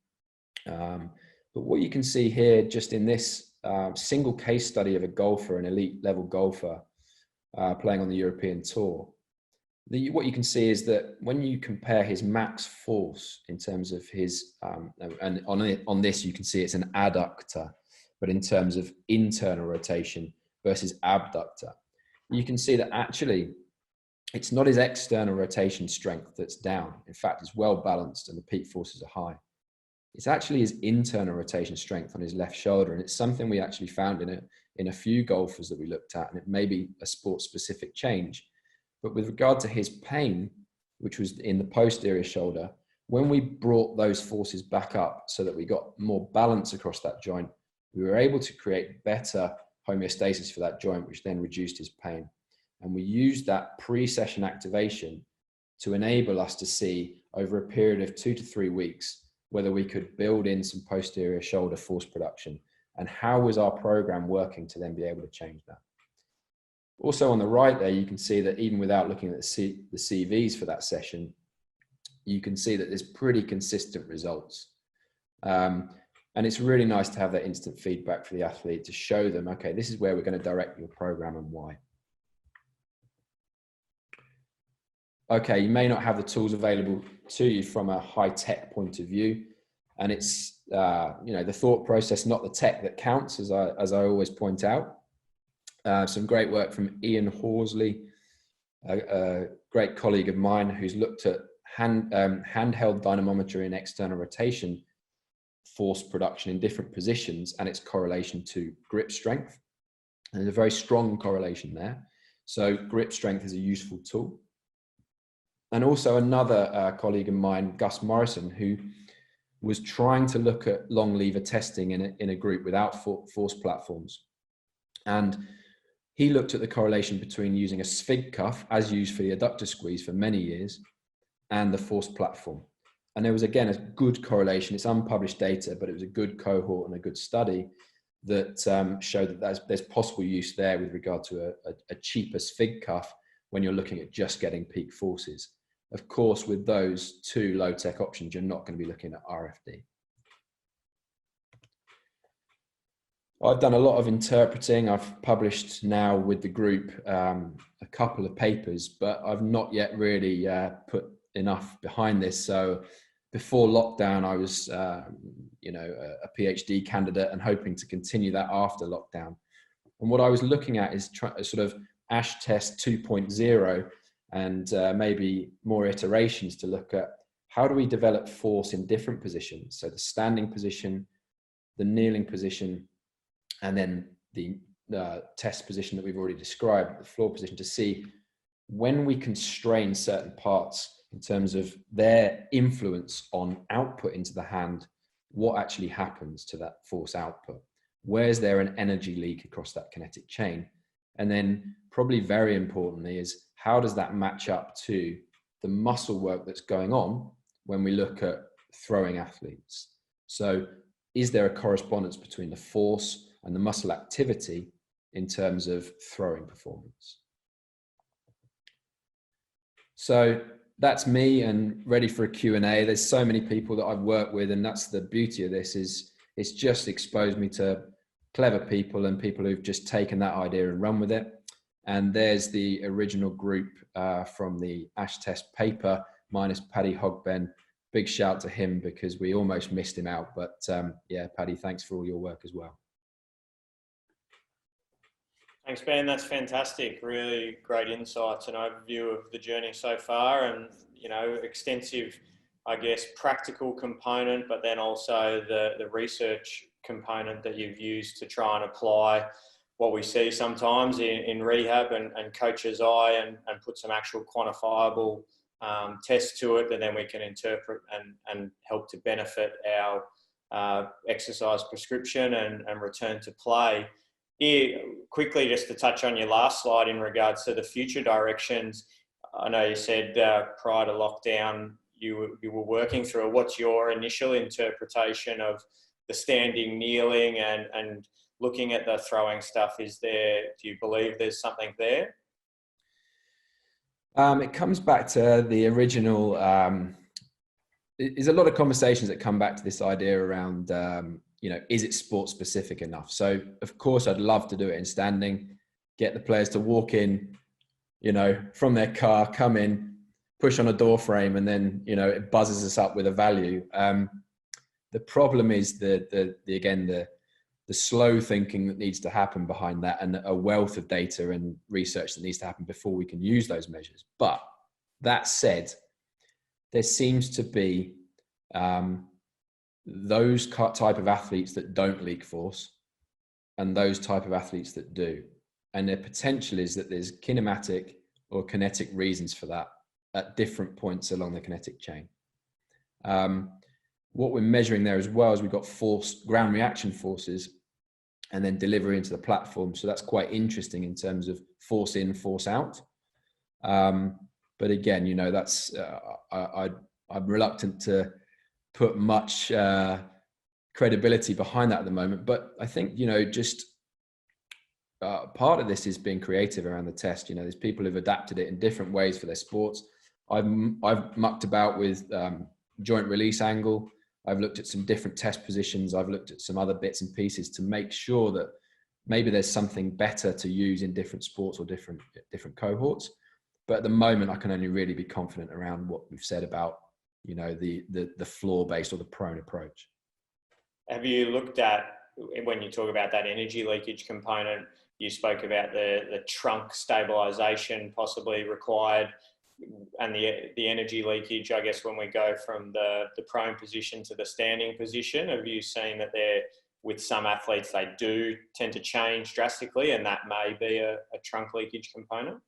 But what you can see here, just in this single case study of a golfer, an elite level golfer playing on the European Tour, what you can see is that when you compare his max force in terms of his, and on this you can see it's an adductor, but in terms of internal rotation versus abductor, you can see that actually it's not his external rotation strength that's down. In fact, it's well balanced and the peak forces are high. It's actually his internal rotation strength on his left shoulder. And it's something we actually found in a few golfers that we looked at, and it may be a sport specific change. But with regard to his pain, which was in the posterior shoulder, when we brought those forces back up so that we got more balance across that joint, we were able to create better homeostasis for that joint, which then reduced his pain. And we used that pre-session activation to enable us to see over a period of 2 to 3 weeks whether we could build in some posterior shoulder force production, and how was our program working to then be able to change that. Also on the right there, you can see that even without looking at the CVs for that session, you can see that there's pretty consistent results. And it's really nice to have that instant feedback for the athlete to show them, okay, this is where we're going to direct your program and why. Okay, you may not have the tools available to you from a high-tech point of view, and it's the thought process, not the tech, that counts, as I always point out. Some great work from Ian Horsley, a great colleague of mine, who's looked at handheld dynamometry and external rotation force production in different positions and its correlation to grip strength. And there's a very strong correlation there. So grip strength is a useful tool. And also another colleague of mine, Gus Morrison, who was trying to look at long lever testing in a group without force platforms. And he looked at the correlation between using a SFIG cuff, as used for the adductor squeeze for many years, and the force platform. And there was, again, a good correlation. It's unpublished data, but it was a good cohort and a good study. that show that there's possible use there with regard to a cheaper SFIG cuff when you're looking at just getting peak forces. Of course, with those two low-tech options, you're not going to be looking at RFD. I've done a lot of interpreting. I've published now with the group a couple of papers, but I've not yet really put enough behind this. So before lockdown, I was, a PhD candidate and hoping to continue that after lockdown. And what I was looking at is sort of ASH test 2.0 and maybe more iterations to look at how do we develop force in different positions. So the standing position, the kneeling position, and then the test position that we've already described, the floor position, to see when we constrain certain parts in terms of their influence on output into the hand, what actually happens to that force output? Where's there an energy leak across that kinetic chain? And then probably very importantly is how does that match up to the muscle work that's going on when we look at throwing athletes? So is there a correspondence between the force and the muscle activity in terms of throwing performance? So that's me and ready for a Q&A. There's so many people that I've worked with, and that's the beauty of this, is it's just exposed me to clever people and people who've just taken that idea and run with it. And there's the original group from the ASH test paper, minus Paddy Hogben. Big shout to him because we almost missed him out. But yeah, Paddy, thanks for all your work as well. Thanks, Ben. That's fantastic. Really great insights and overview of the journey so far, and extensive, I guess, practical component, but then also the research component that you've used to try and apply what we see sometimes in rehab and coach's eye and put some actual quantifiable tests to it that then we can interpret and help to benefit our exercise prescription and return to play. Here, quickly, just to touch on your last slide in regards to the future directions, I know you said prior to lockdown you were working through it. What's your initial interpretation of the standing, kneeling and looking at the throwing stuff? Do you believe there's something there? It comes back to the original, there's a lot of conversations that come back to this idea around, is it sport specific enough? So of course I'd love to do it in standing, get the players to walk in, from their car, come in, push on a door frame, and then, it buzzes us up with a value. The problem is the slow thinking that needs to happen behind that, and a wealth of data and research that needs to happen before we can use those measures. But that said, there seems to be those type of athletes that don't leak force and those type of athletes that do. And their potential is that there's kinematic or kinetic reasons for that at different points along the kinetic chain. What we're measuring there as well is we've got force, ground reaction forces, and then delivery into the platform. So that's quite interesting in terms of force in, force out. But again, that's I'm reluctant to put much credibility behind that at the moment. But I think, part of this is being creative around the test. There's people who've adapted it in different ways for their sports. I've mucked about with joint release angle. I've looked at some different test positions. I've looked at some other bits and pieces to make sure that maybe there's something better to use in different sports or different cohorts. But at the moment, I can only really be confident around what we've said about, the floor-based or the prone approach. Have you looked at, when you talk about that energy leakage component, you spoke about the trunk stabilization possibly required, and the energy leakage, I guess, when we go from the prone position to the standing position. Have you seen that with some athletes, they do tend to change drastically, and that may be a trunk leakage component?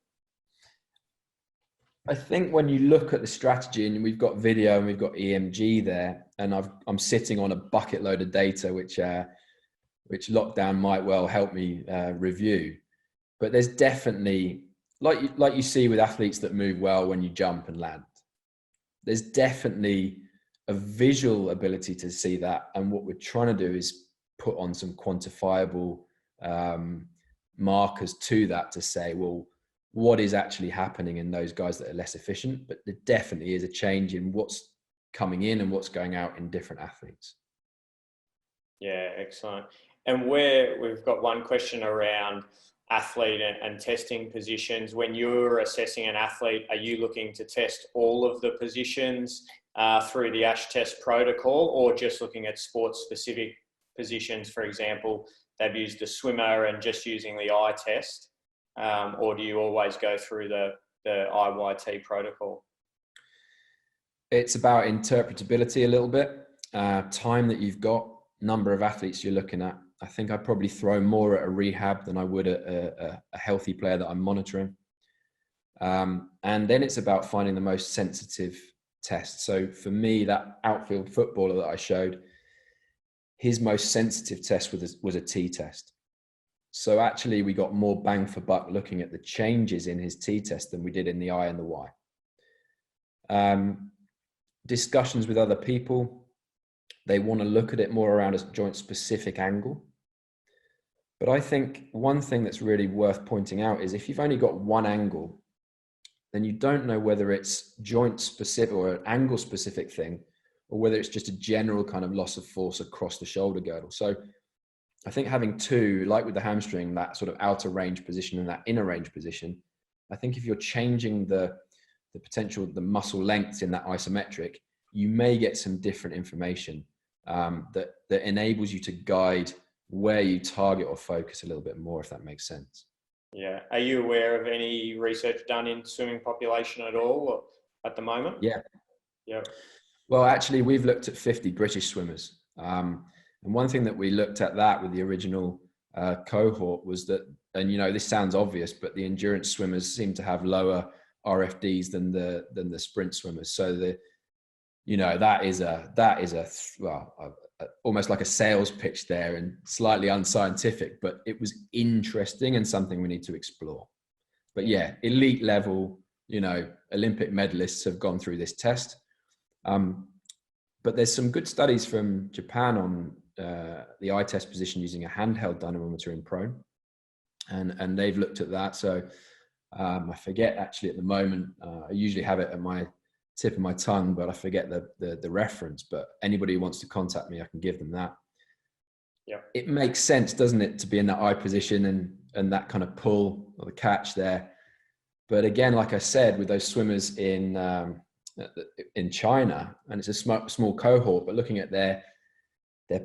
I think when you look at the strategy, and we've got video and we've got EMG there, and I'm sitting on a bucket load of data, which lockdown might well help me review. But there's definitely, like you see with athletes that move well when you jump and land, there's definitely a visual ability to see that. And what we're trying to do is put on some quantifiable markers to that to say, well, what is actually happening in those guys that are less efficient? But there definitely is a change in what's coming in and what's going out in different athletes. Yeah, excellent. And we've got one question around athlete and testing positions. When you're assessing an athlete, are you looking to test all of the positions through the ASH test protocol, or just looking at sports-specific positions? For example, they've used a swimmer and just using the eye test, or do you always go through the IYT protocol? It's about interpretability a little bit, time that you've got, number of athletes you're looking at. I think I'd probably throw more at a rehab than I would at a healthy player that I'm monitoring. And then it's about finding the most sensitive test. So for me, that outfield footballer that I showed, his most sensitive test was a T test. So actually we got more bang for buck looking at the changes in his T test than we did in the I and the Y. Discussions with other people, they want to look at it more around a joint specific angle. But I think one thing that's really worth pointing out is if you've only got one angle, then you don't know whether it's joint specific or an angle specific thing, or whether it's just a general kind of loss of force across the shoulder girdle. So I think having two, like with the hamstring, that sort of outer range position and that inner range position, I think if you're changing the potential, the muscle lengths in that isometric, you may get some different information that enables you to guide where you target or focus a little bit more, if that makes sense. Yeah. Are you aware of any research done in swimming population at all at the moment? Yeah. Yeah. Well, actually, we've looked at 50 British swimmers. And one thing that we looked at that with the original cohort was that, and you know, this sounds obvious, but the endurance swimmers seem to have lower RFDs than the sprint swimmers. So that is almost like a sales pitch there and slightly unscientific, but it was interesting and something we need to explore. But yeah, elite level, Olympic medalists have gone through this test. But there's some good studies from Japan on the eye test position using a handheld dynamometer in prone. And they've looked at that. So I forget actually at the moment, I usually have it at my tip of my tongue, but I forget the reference. But anybody who wants to contact me, I can give them that. Yeah. It makes sense, doesn't it, to be in that eye position and that kind of pull or the catch there. But again, like I said, with those swimmers in China, and it's a small cohort, but looking at their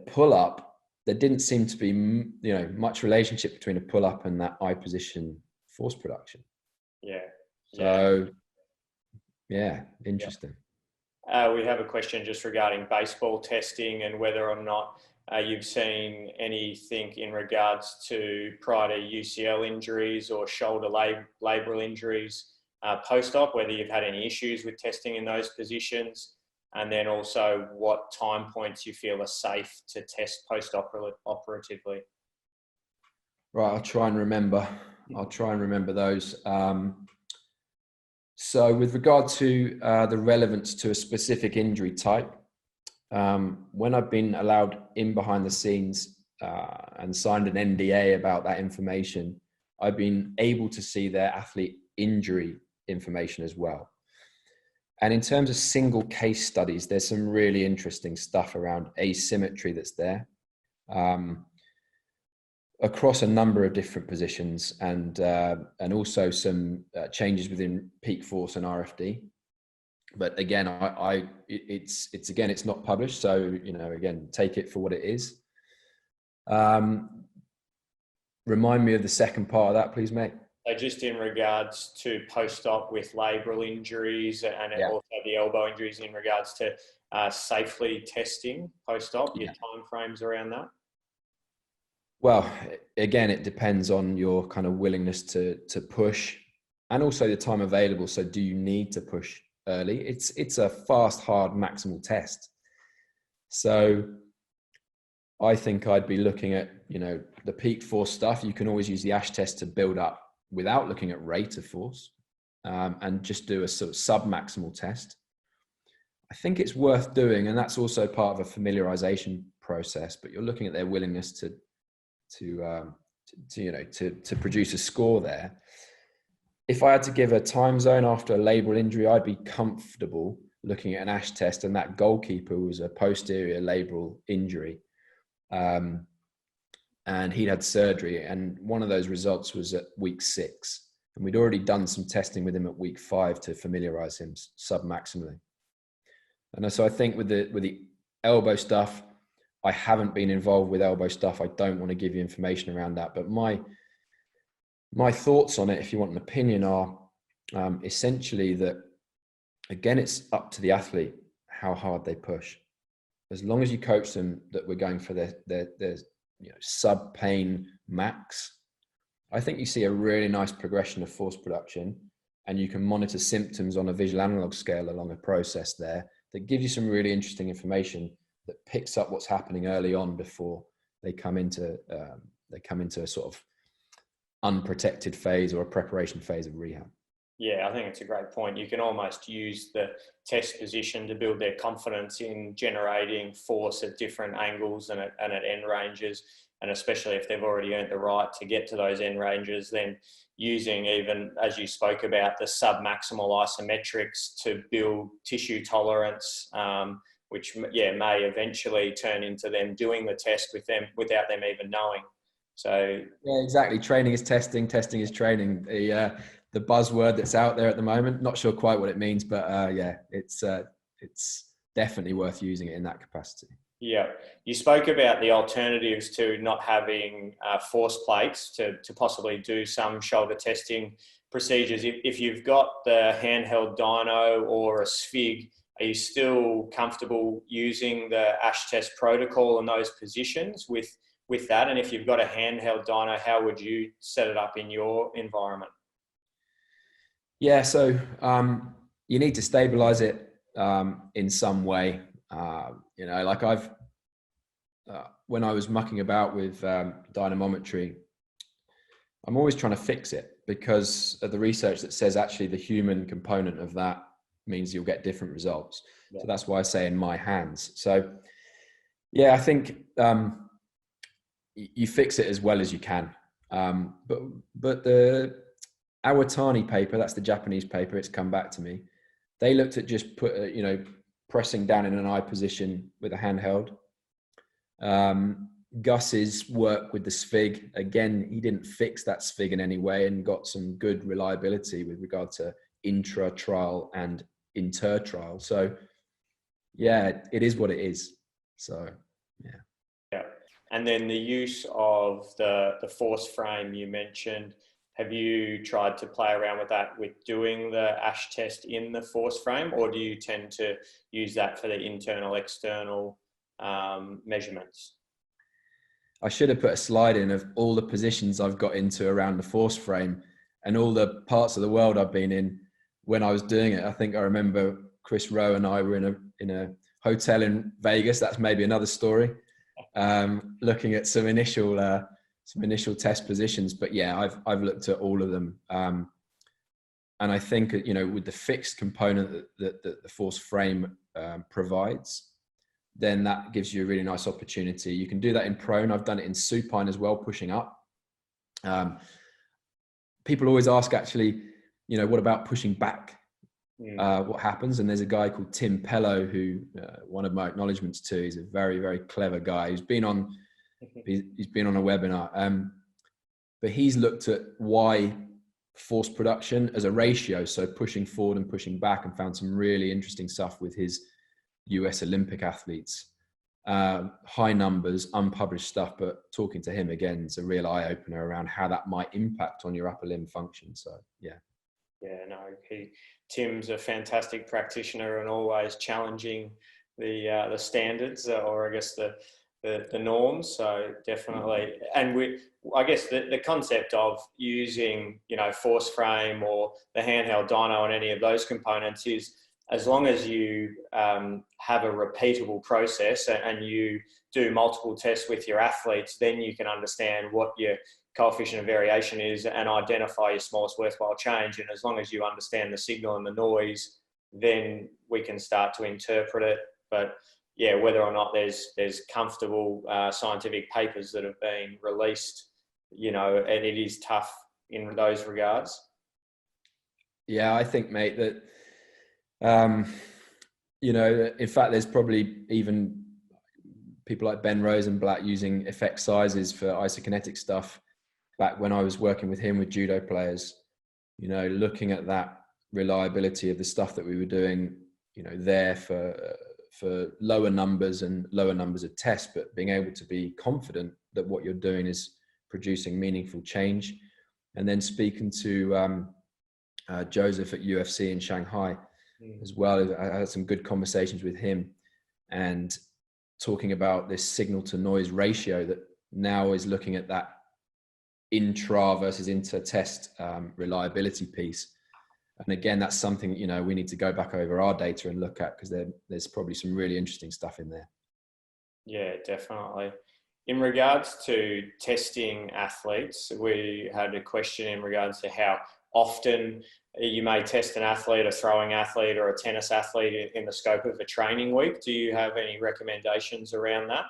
pull up, there didn't seem to be much relationship between a pull up and that eye position force production. Yeah. So yeah, interesting. We have a question just regarding baseball testing and whether or not you've seen anything in regards to prior to UCL injuries or shoulder labral injuries post-op, whether you've had any issues with testing in those positions, and then also what time points you feel are safe to test post-operatively. Right, I'll try and remember those. So with regard to the relevance to a specific injury type, when I've been allowed in behind the scenes and signed an NDA about that information, I've been able to see their athlete injury information as well. And in terms of single case studies, there's some really interesting stuff around asymmetry that's there across a number of different positions, and also some changes within peak force and RFD. But again, it's not published, so again, take it for what it is. Remind me of the second part of that, please, mate. So just in regards to post-op with labral injuries and also the elbow injuries, in regards to safely testing post-op, your timeframes around that? Well, again, it depends on your kind of willingness to push and also the time available. So do you need to push early? It's a fast, hard, maximal test. So I think I'd be looking at, the peak force stuff. You can always use the ASH test to build up without looking at rate of force, and just do a sort of sub-maximal test. I think it's worth doing, and that's also part of a familiarization process, but you're looking at their willingness to produce a score there. If I had to give a time zone after a labral injury, I'd be comfortable looking at an ASH test, and that goalkeeper was a posterior labral injury. And he'd had surgery, and one of those results was at week 6. And we'd already done some testing with him at week 5 to familiarize him submaximally. And so I think with the elbow stuff, I haven't been involved with elbow stuff. I don't want to give you information around that. But my thoughts on it, if you want an opinion, are essentially that, again, it's up to the athlete how hard they push. As long as you coach them that we're going for their sub pain max, I think you see a really nice progression of force production, and you can monitor symptoms on a visual analog scale along a process there that gives you some really interesting information that picks up what's happening early on before they come into a sort of unprotected phase or a preparation phase of rehab. Yeah, I think it's a great point. You can almost use the test position to build their confidence in generating force at different angles and at end ranges. And especially if they've already earned the right to get to those end ranges, then using, even as you spoke about, the submaximal isometrics to build tissue tolerance, which may eventually turn into them doing the test with them without them even knowing. So yeah, exactly. Training is testing, testing is training. The buzzword that's out there at the moment, not sure quite what it means, but it's definitely worth using it in that capacity. Yeah, you spoke about the alternatives to not having force plates to possibly do some shoulder testing procedures. If you've got the handheld dyno or a SFIG, are you still comfortable using the ASH test protocol in those positions with that? And if you've got a handheld dyno, how would you set it up in your environment? Yeah, so you need to stabilize it in some way. Like when I was mucking about with dynamometry, I'm always trying to fix it because of the research that says actually the human component of that means you'll get different results. Yeah. So that's why I say in my hands. So yeah, I think you fix it as well as you can. But the Awatani paper, that's the Japanese paper, it's come back to me. They looked at just pressing down in an eye position with a handheld. Gus's work with the SFIG, again, he didn't fix that SFIG in any way and got some good reliability with regard to intra-trial and inter-trial. So yeah, it is what it is. So yeah. And then the use of the force frame you mentioned, have you tried to play around with that with doing the ASH test in the force frame, or do you tend to use that for the internal, external measurements? I should have put a slide in of all the positions I've got into around the force frame and all the parts of the world I've been in when I was doing it. I think I remember Chris Rowe and I were in a hotel in Vegas. That's maybe another story. Looking at some initial test positions, but yeah, I've looked at all of them. And I think, with the fixed component that the force frame provides, then that gives you a really nice opportunity. You can do that in prone. I've done it in supine as well, pushing up. People always ask, actually, what about pushing back? What happens? And there's a guy called Tim Pello, who one of my acknowledgements to. He's a very, very clever guy. He's been on a webinar, but he's looked at why force production as a ratio, so pushing forward and pushing back, and found some really interesting stuff with his US Olympic athletes. High numbers, unpublished stuff, but talking to him again, it's a real eye opener around how that might impact on your upper limb function. So yeah. Yeah, no, Tim's a fantastic practitioner and always challenging the standards, or I guess the norms. So definitely, and I guess the concept of using force frame or the handheld dyno and any of those components is, as long as you have a repeatable process and you do multiple tests with your athletes, then you can understand what your coefficient of variation is and identify your smallest worthwhile change. And as long as you understand the signal and the noise, then we can start to interpret it. But yeah, whether or not there's comfortable scientific papers that have been released, you know, and it is tough in those regards. Yeah, I think, mate, that, you know, in fact, there's probably even people like Ben Rosenblatt using effect sizes for isokinetic stuff back when I was working with him with judo players, you know, looking at that reliability of the stuff that we were doing, you know, there for lower numbers and lower numbers of tests, but being able to be confident that what you're doing is producing meaningful change. And then speaking to Joseph at UFC in Shanghai as well, I had some good conversations with him, and talking about this signal to noise ratio that now is looking at that intra versus inter test reliability piece. And again, that's something, you know, we need to go back over our data and look at, because there's probably some really interesting stuff in there. Yeah, definitely. In regards to testing athletes, we had a question in regards to how often you may test an athlete, a throwing athlete or a tennis athlete in the scope of a training week. Do you have any recommendations around that?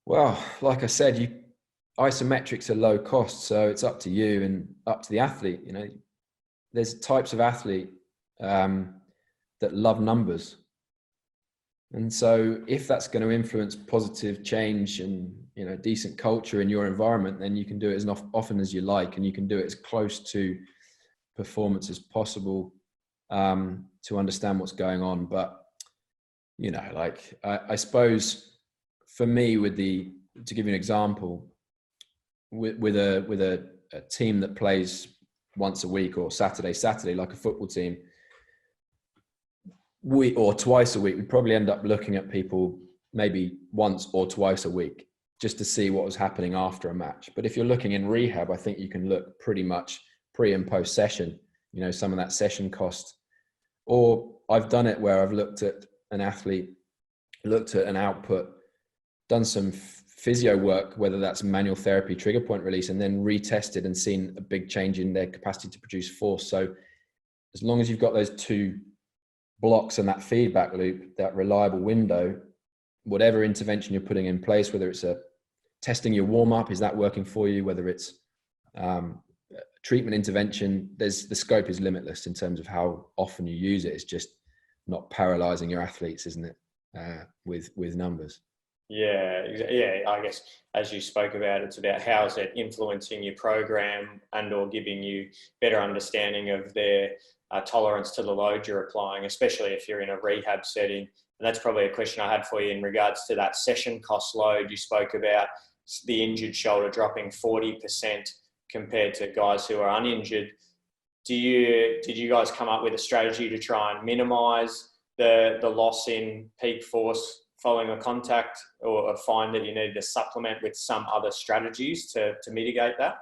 Well, like I said, isometrics are low cost, so it's up to you and up to the athlete. You know, there's types of athlete that love numbers. And so if that's going to influence positive change and, you know, decent culture in your environment, then you can do it as often as you like, and you can do it as close to performance as possible to understand what's going on. But, you know, like I suppose for me, to give you an example, with a team that plays once a week or Saturday, like a football team, or twice a week, we'd probably end up looking at people maybe once or twice a week just to see what was happening after a match. But if you're looking in rehab, I think you can look pretty much pre and post session, you know, some of that session cost. Or I've done it where I've looked at an athlete, looked at an output, done some physio work, whether that's manual therapy, trigger point release, and then retested and seen a big change in their capacity to produce force. So as long as you've got those two blocks and that feedback loop, that reliable window, whatever intervention you're putting in place, whether it's testing your warm-up, is that working for you, whether it's treatment intervention, the scope is limitless in terms of how often you use it. It's just not paralyzing your athletes, isn't it, with numbers. Yeah, I guess as you spoke about, it's about how is it influencing your program and or giving you better understanding of their tolerance to the load you're applying, especially if you're in a rehab setting. And that's probably a question I had for you in regards to that session cost load. You spoke about the injured shoulder dropping 40% compared to guys who are uninjured. Did you guys come up with a strategy to try and minimize the loss in peak force following a contact, or find that you needed to supplement with some other strategies to mitigate that?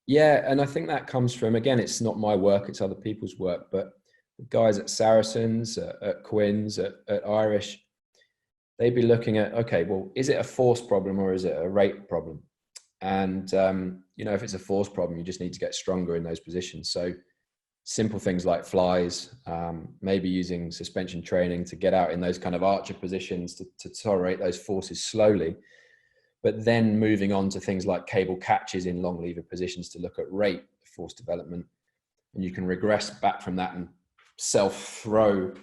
Yeah, and I think that comes from, again, it's not my work, it's other people's work, but the guys at Saracens, at Quins, at Irish, they'd be looking at, okay, well, is it a force problem or is it a rate problem? And, you know, if it's a force problem, you just need to get stronger in those positions. So simple things like flies, maybe using suspension training to get out in those kind of archer positions to tolerate those forces slowly. But then moving on to things like cable catches in long lever positions to look at rate force development. And you can regress back from that and self-throw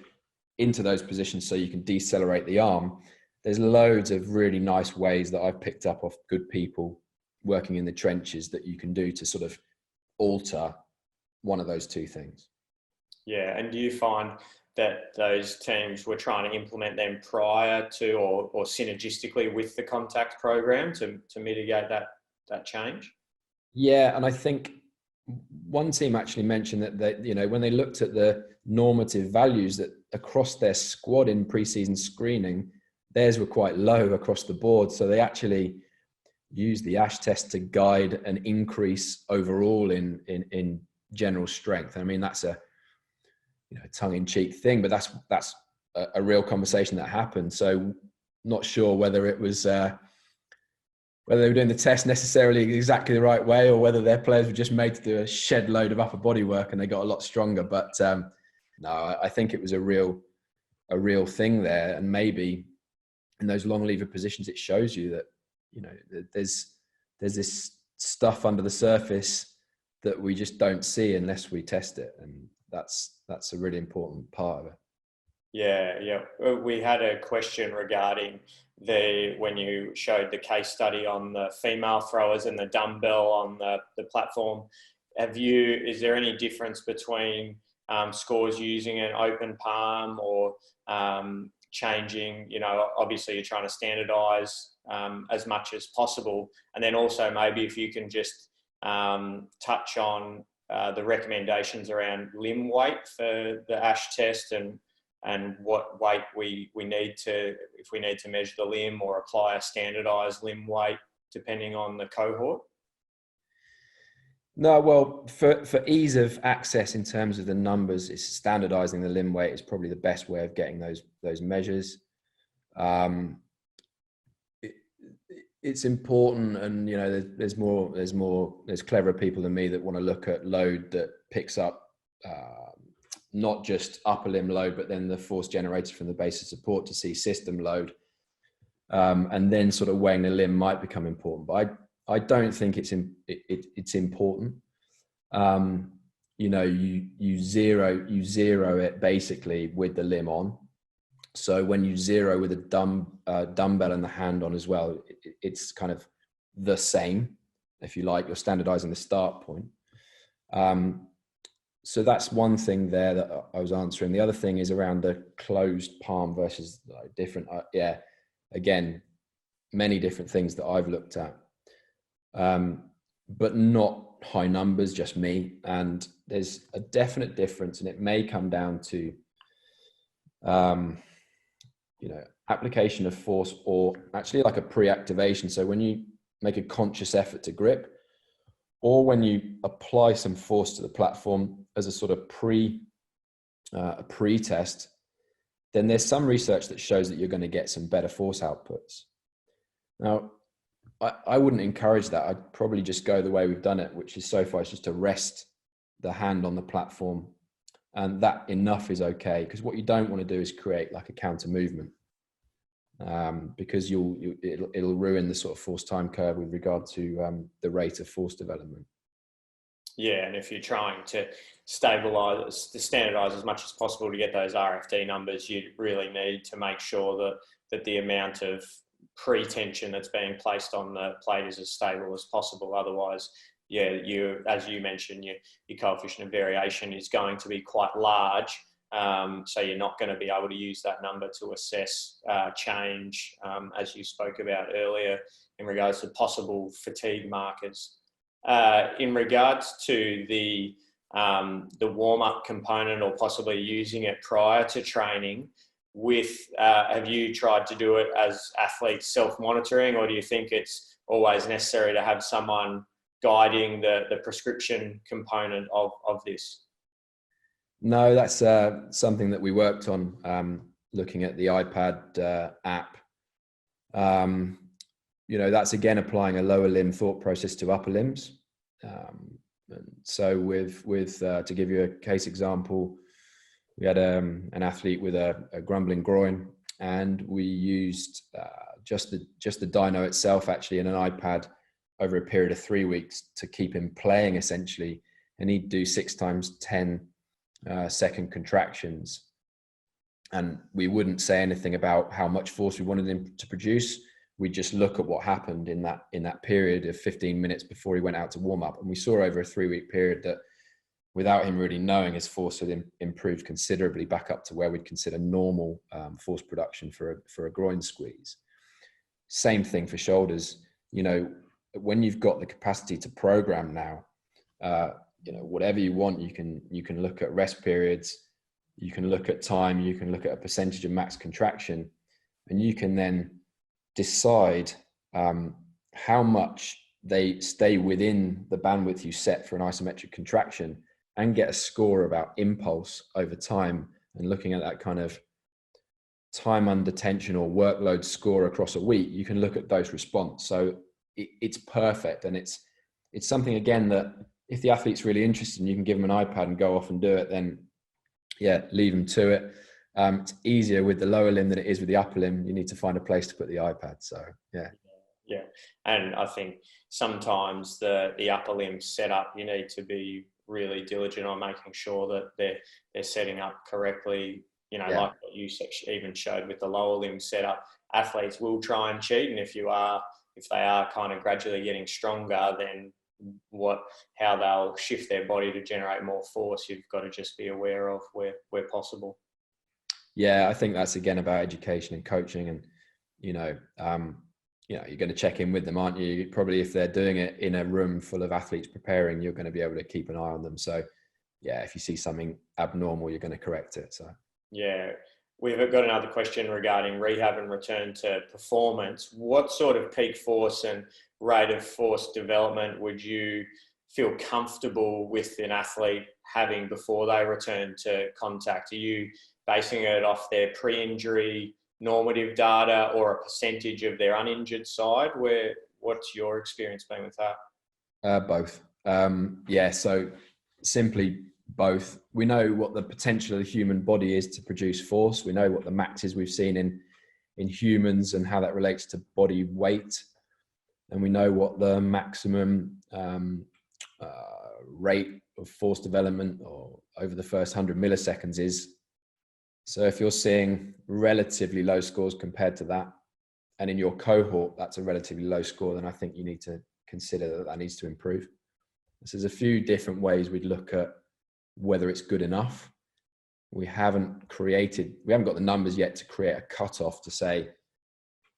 into those positions so you can decelerate the arm. There's loads of really nice ways that I've picked up off good people working in the trenches that you can do to sort of alter one of those two things. Yeah, and do you find that those teams were trying to implement them prior to or synergistically with the contact program to mitigate that change? Yeah, and I think one team actually mentioned that they, you know, when they looked at the normative values that across their squad in pre-season screening, theirs were quite low across the board. So they actually used the ASH test to guide an increase overall in general strength. I mean, that's a, you know, tongue-in-cheek thing, but that's a real conversation that happened. So not sure whether it was whether they were doing the test necessarily exactly the right way, or whether their players were just made to do a shed load of upper body work and they got a lot stronger. But no, I think it was a real a real thing there. And maybe in those long lever positions, it shows you that, you know, there's this stuff under the surface that we just don't see unless we test it. And that's a really important part of it. Yeah. We had a question regarding when you showed the case study on the female throwers and the dumbbell on the platform. Is there any difference between scores using an open palm or changing, you know, obviously you're trying to standardize as much as possible. And then also maybe if you can just touch on the recommendations around limb weight for the ASH test and what weight we need to, if we need to measure the limb or apply a standardized limb weight depending on the cohort. No, well, for ease of access in terms of the numbers, it's standardizing the limb weight is probably the best way of getting those measures. It's important, and you know, there's cleverer people than me that want to look at load that picks up not just upper limb load, but then the force generated from the base of support to see system load, and then sort of weighing the limb might become important. But I don't think it's important. You know, you zero it basically with the limb on. So when you zero with a dumbbell and the hand on as well, it's kind of the same, if you like. You're standardizing the start point. So that's one thing there that I was answering. The other thing is around the closed palm versus different. Again, many different things that I've looked at, but not high numbers, just me. And there's a definite difference, and it may come down to, you know, application of force, or actually like a pre-activation. So when you make a conscious effort to grip, or when you apply some force to the platform as a sort of pre-test, then there's some research that shows that you're going to get some better force outputs. Now, I wouldn't encourage that. I'd probably just go the way we've done it, which is so far it's just to rest the hand on the platform, and that enough is okay. Because what you don't want to do is create like a counter movement, because it'll ruin the sort of force time curve with regard to the rate of force development. Yeah, and if you're trying to stabilize, to standardize as much as possible to get those RFD numbers, you really need to make sure that the amount of pre-tension that's being placed on the plate is as stable as possible. Otherwise, as you mentioned, your coefficient of variation is going to be quite large. So you're not going to be able to use that number to assess change, as you spoke about earlier, in regards to possible fatigue markers. In regards to the warm-up component, or possibly using it prior to training, have you tried to do it as athletes self-monitoring, or do you think it's always necessary to have someone guiding the prescription component of this? No, that's something that we worked on, looking at the iPad app. You know, that's again applying a lower limb thought process to upper limbs. And so with to give you a case example, we had an athlete with a grumbling groin, and we used just the dyno itself actually in an iPad over a period of 3 weeks to keep him playing essentially, and he'd do 6 times 10 second contractions, and we wouldn't say anything about how much force we wanted him to produce. We just look at what happened in that period of 15 minutes before he went out to warm up, and we saw over a 3-week period that without him really knowing, his force had improved considerably back up to where we'd consider normal force production for a groin squeeze. Same thing for shoulders. You know, when you've got the capacity to program now, you know, whatever you want, you can look at rest periods, you can look at time, you can look at a percentage of max contraction, and you can then decide how much they stay within the bandwidth you set for an isometric contraction, and get a score about impulse over time. And looking at that kind of time under tension or workload score across a week, you can look at dose response. So it's perfect. And it's something, again, that if the athlete's really interested and you can give them an iPad and go off and do it, then yeah, leave them to it. It's easier with the lower limb than it is with the upper limb. You need to find a place to put the iPad. So yeah. Yeah. And I think sometimes the upper limb setup, you need to be really diligent on making sure that they're setting up correctly. You know, like what you even showed with the lower limb setup, athletes will try and cheat. And if they are kind of gradually getting stronger, then how they'll shift their body to generate more force, you've got to just be aware of where possible. Yeah, I think that's again about education and coaching, and you're going to check in with them, aren't you? Probably if they're doing it in a room full of athletes preparing, you're going to be able to keep an eye on them. So yeah, if you see something abnormal, you're going to correct it. So yeah. We've got another question regarding rehab and return to performance. What sort of peak force and rate of force development would you feel comfortable with an athlete having before they return to contact? Are you basing it off their pre-injury normative data or a percentage of their uninjured side? What's your experience been with that? Both. So simply both. We know what the potential of the human body is to produce force. We know what the maxes we've seen in humans and how that relates to body weight. And we know what the maximum rate of force development or over the first 100 milliseconds is. So if you're seeing relatively low scores compared to that, and in your cohort, that's a relatively low score, then I think you need to consider that needs to improve. So there's a few different ways we'd look at whether it's good enough. We haven't got the numbers yet to create a cutoff to say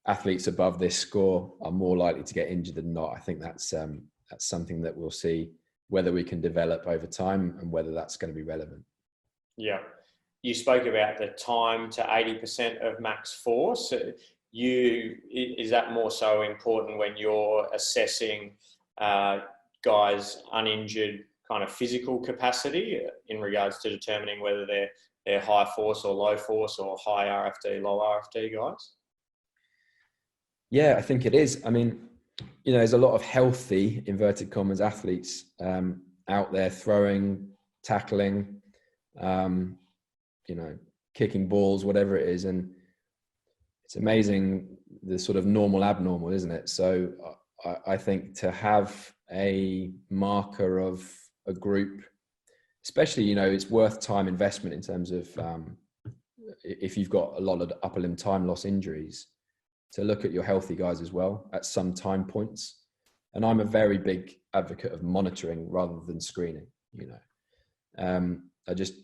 athletes above this score are more likely to get injured than not. I think that's something that we'll see whether we can develop over time and whether that's going to be relevant. Yeah. You spoke about the time to 80% of max force. Is that more so important when you're assessing guys' uninjured kind of physical capacity in regards to determining whether they're high force or low force or high RFD, low RFD guys? Yeah, I think it is. I mean, there's a lot of healthy, inverted commas, athletes out there throwing, tackling, kicking balls, whatever it is. And it's amazing the sort of normal abnormal, isn't it? So I think to have a marker of a group, especially, it's worth time investment in terms of if you've got a lot of upper limb time loss injuries, to look at your healthy guys as well at some time points. And I'm a very big advocate of monitoring rather than screening. I just,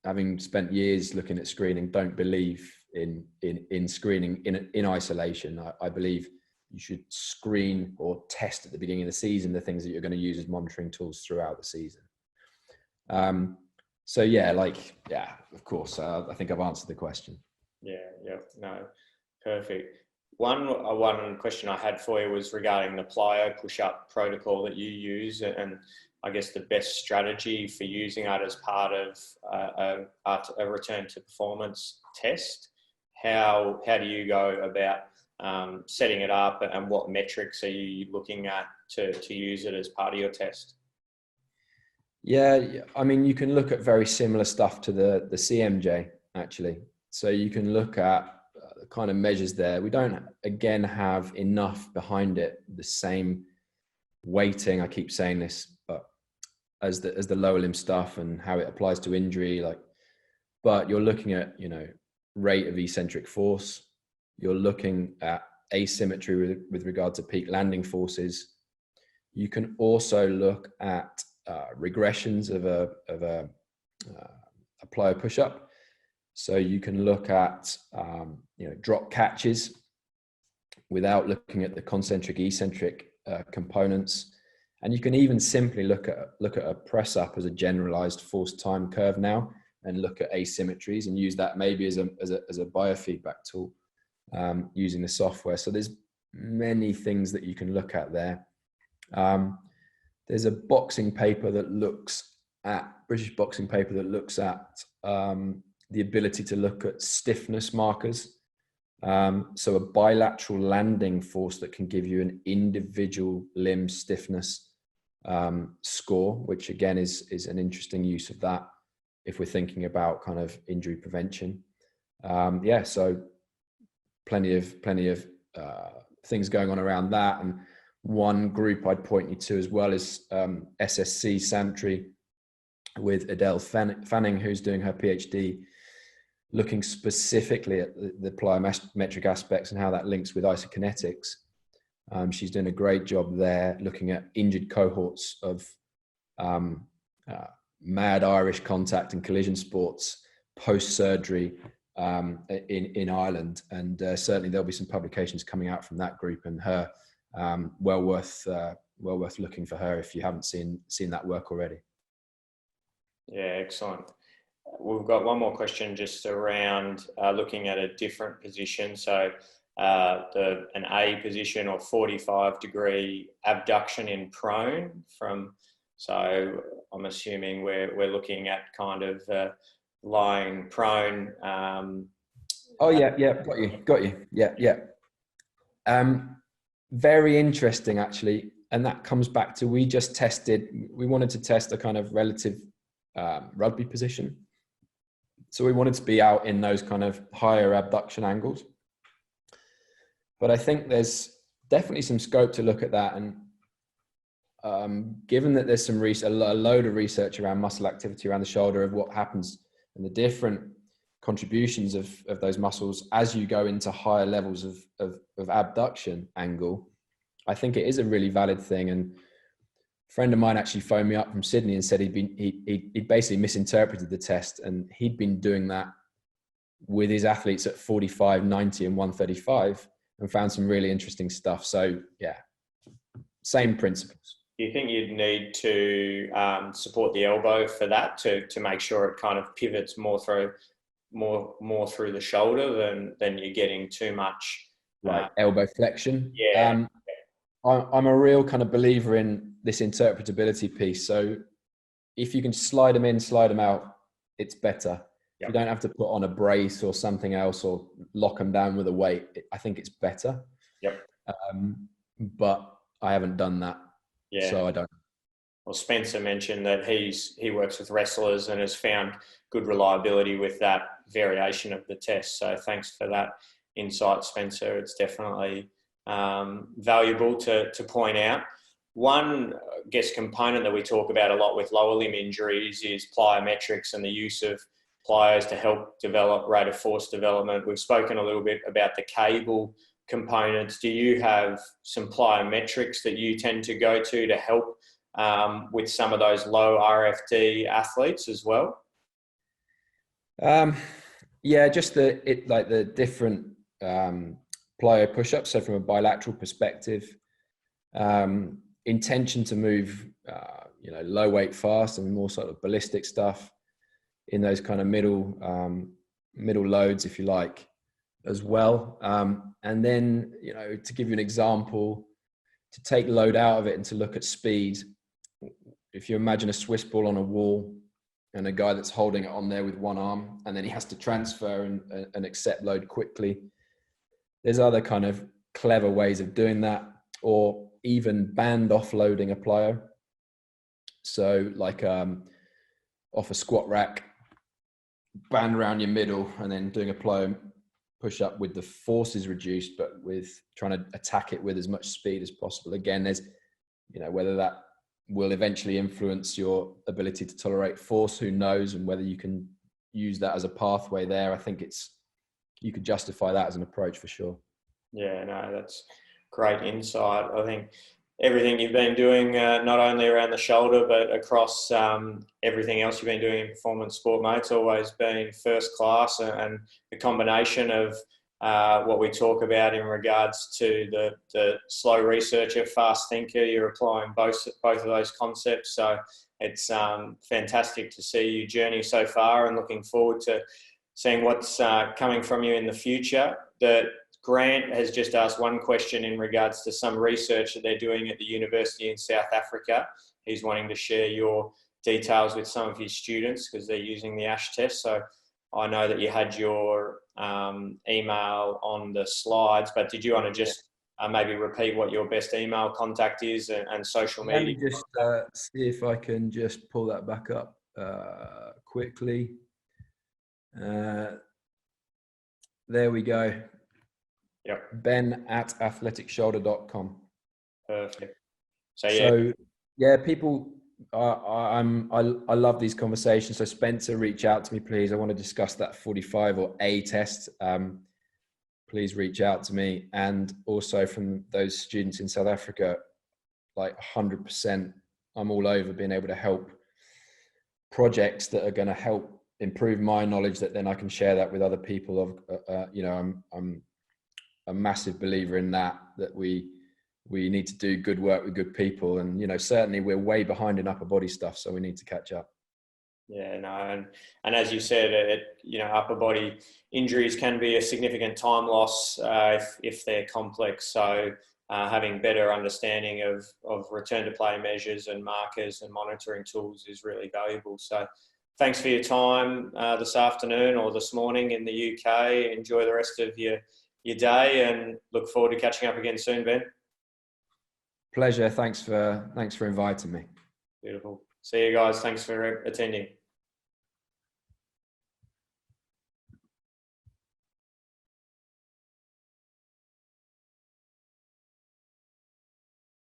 having spent years looking at screening, don't believe in screening in isolation. I believe you should screen or test at the beginning of the season the things that you're going to use as monitoring tools throughout the season. Of course, I think I've answered the question. Yeah, no, perfect. One question I had for you was regarding the plyo push-up protocol that you use, and I guess the best strategy for using it as part of a return to performance test. How do you go about setting it up, and what metrics are you looking at to use it as part of your test? Yeah, I mean, you can look at very similar stuff to the CMJ, actually. So you can look at the kind of measures there. We don't, again, have enough behind it, the same weighting, I keep saying this, but as the lower limb stuff and how it applies to injury, but you're looking at, rate of eccentric force. You're looking at asymmetry with regard to peak landing forces. You can also look at regressions of a plyo push-up. So you can look at drop catches without looking at the concentric eccentric components, and you can even simply look at a press up as a generalized force time curve now, and look at asymmetries and use that maybe as a biofeedback tool using the software. So there's many things that you can look at there. There's a British boxing paper that looks at the ability to look at stiffness markers. So a bilateral landing force that can give you an individual limb stiffness score, which again is an interesting use of that. if we're thinking about kind of injury prevention. So plenty of things going on around that. And one group I'd point you to as well is SSC Sanitary with Adele Fanning, who's doing her PhD, looking specifically at the plyometric aspects and how that links with isokinetics. She's doing a great job there, looking at injured cohorts of mad Irish contact and collision sports post-surgery in Ireland. And certainly there'll be some publications coming out from that group and her. Well worth looking for her if you haven't seen that work already. Yeah, excellent. We've got one more question just around looking at a different position. So an A position or 45-degree abduction in prone so I'm assuming we're looking at kind of lying prone. Got you. Yeah. Very interesting, actually. And that comes back to, we wanted to test a kind of relative rugby position. So we wanted to be out in those kind of higher abduction angles. But I think there's definitely some scope to look at that. And given that there's a load of research around muscle activity around the shoulder, of what happens and the different contributions of those muscles as you go into higher levels of abduction angle, I think it is a really valid thing. And a friend of mine actually phoned me up from Sydney and said he'd basically misinterpreted the test, and he'd been doing that with his athletes at 45, 90 and 135 and found some really interesting stuff. So yeah, same principles. Do you think you'd need to support the elbow for that to make sure it kind of pivots more through the shoulder than you're getting too much elbow flexion? Yeah. I'm a real kind of believer in this interpretability piece. So if you can slide them in, slide them out, it's better. Yep. You don't have to put on a brace or something else or lock them down with a weight. I think it's better. Yep. But I haven't done that. Yeah. So I don't. Well, Spencer mentioned that he works with wrestlers and has found good reliability with that variation of the test. So thanks for that insight, Spencer. It's definitely valuable to point out. One, I guess, component that we talk about a lot with lower limb injuries is plyometrics and the use of plyos to help develop rate of force development. We've spoken a little bit about the cable components. Do you have some plyometrics that you tend to go to help with some of those low RFD athletes as well? Just the different plyo push-ups. So from a bilateral perspective, intention to move, low weight fast and more sort of ballistic stuff in those kind of middle loads, if you like, as well. And then, to give you an example, to take load out of it and to look at speed. If you imagine a Swiss ball on a wall and a guy that's holding it on there with one arm, and then he has to transfer and accept load quickly. There's other kind of clever ways of doing that, or even band offloading a plyo. So like off a squat rack, band around your middle, and then doing a plyo push up with the forces reduced, but with trying to attack it with as much speed as possible. Again, there's, whether that will eventually influence your ability to tolerate force, who knows, and whether you can use that as a pathway there. I think you could justify that as an approach for sure. Yeah, no, that's great insight. I think everything you've been doing, not only around the shoulder, but across everything else you've been doing in performance sport, mate, it's always been first class, and the combination of what we talk about in regards to the slow researcher, fast thinker, you're applying both of those concepts. So it's fantastic to see you journey so far, and looking forward to seeing what's coming from you in the future. Grant has just asked one question in regards to some research that they're doing at the university in South Africa. He's wanting to share your details with some of his students because they're using the ASH test. So I know that you had your email on the slides, but did you want to just maybe repeat what your best email contact is and social media? Let me just see if I can just pull that back up. quickly. There we go. Yep. ben@athleticshoulder.com. Perfect. So yeah, people, I love these conversations. So Spencer, reach out to me, please. I want to discuss that 45 or A test. Please reach out to me. And also from those students in South Africa, like 100%, I'm all over being able to help projects that are going to help improve my knowledge, that then I can share that with other people. Of I'm a massive believer in that we need to do good work with good people, and certainly we're way behind in upper body stuff, so we need to catch up. Yeah, no, and as you said, upper body injuries can be a significant time loss if they're complex. So having better understanding of return to play measures and markers and monitoring tools is really valuable. So thanks for your time this afternoon or this morning in the UK. Enjoy the rest of your day, and look forward to catching up again soon, Ben. Pleasure. Thanks for inviting me. Beautiful. See you guys. Thanks for attending.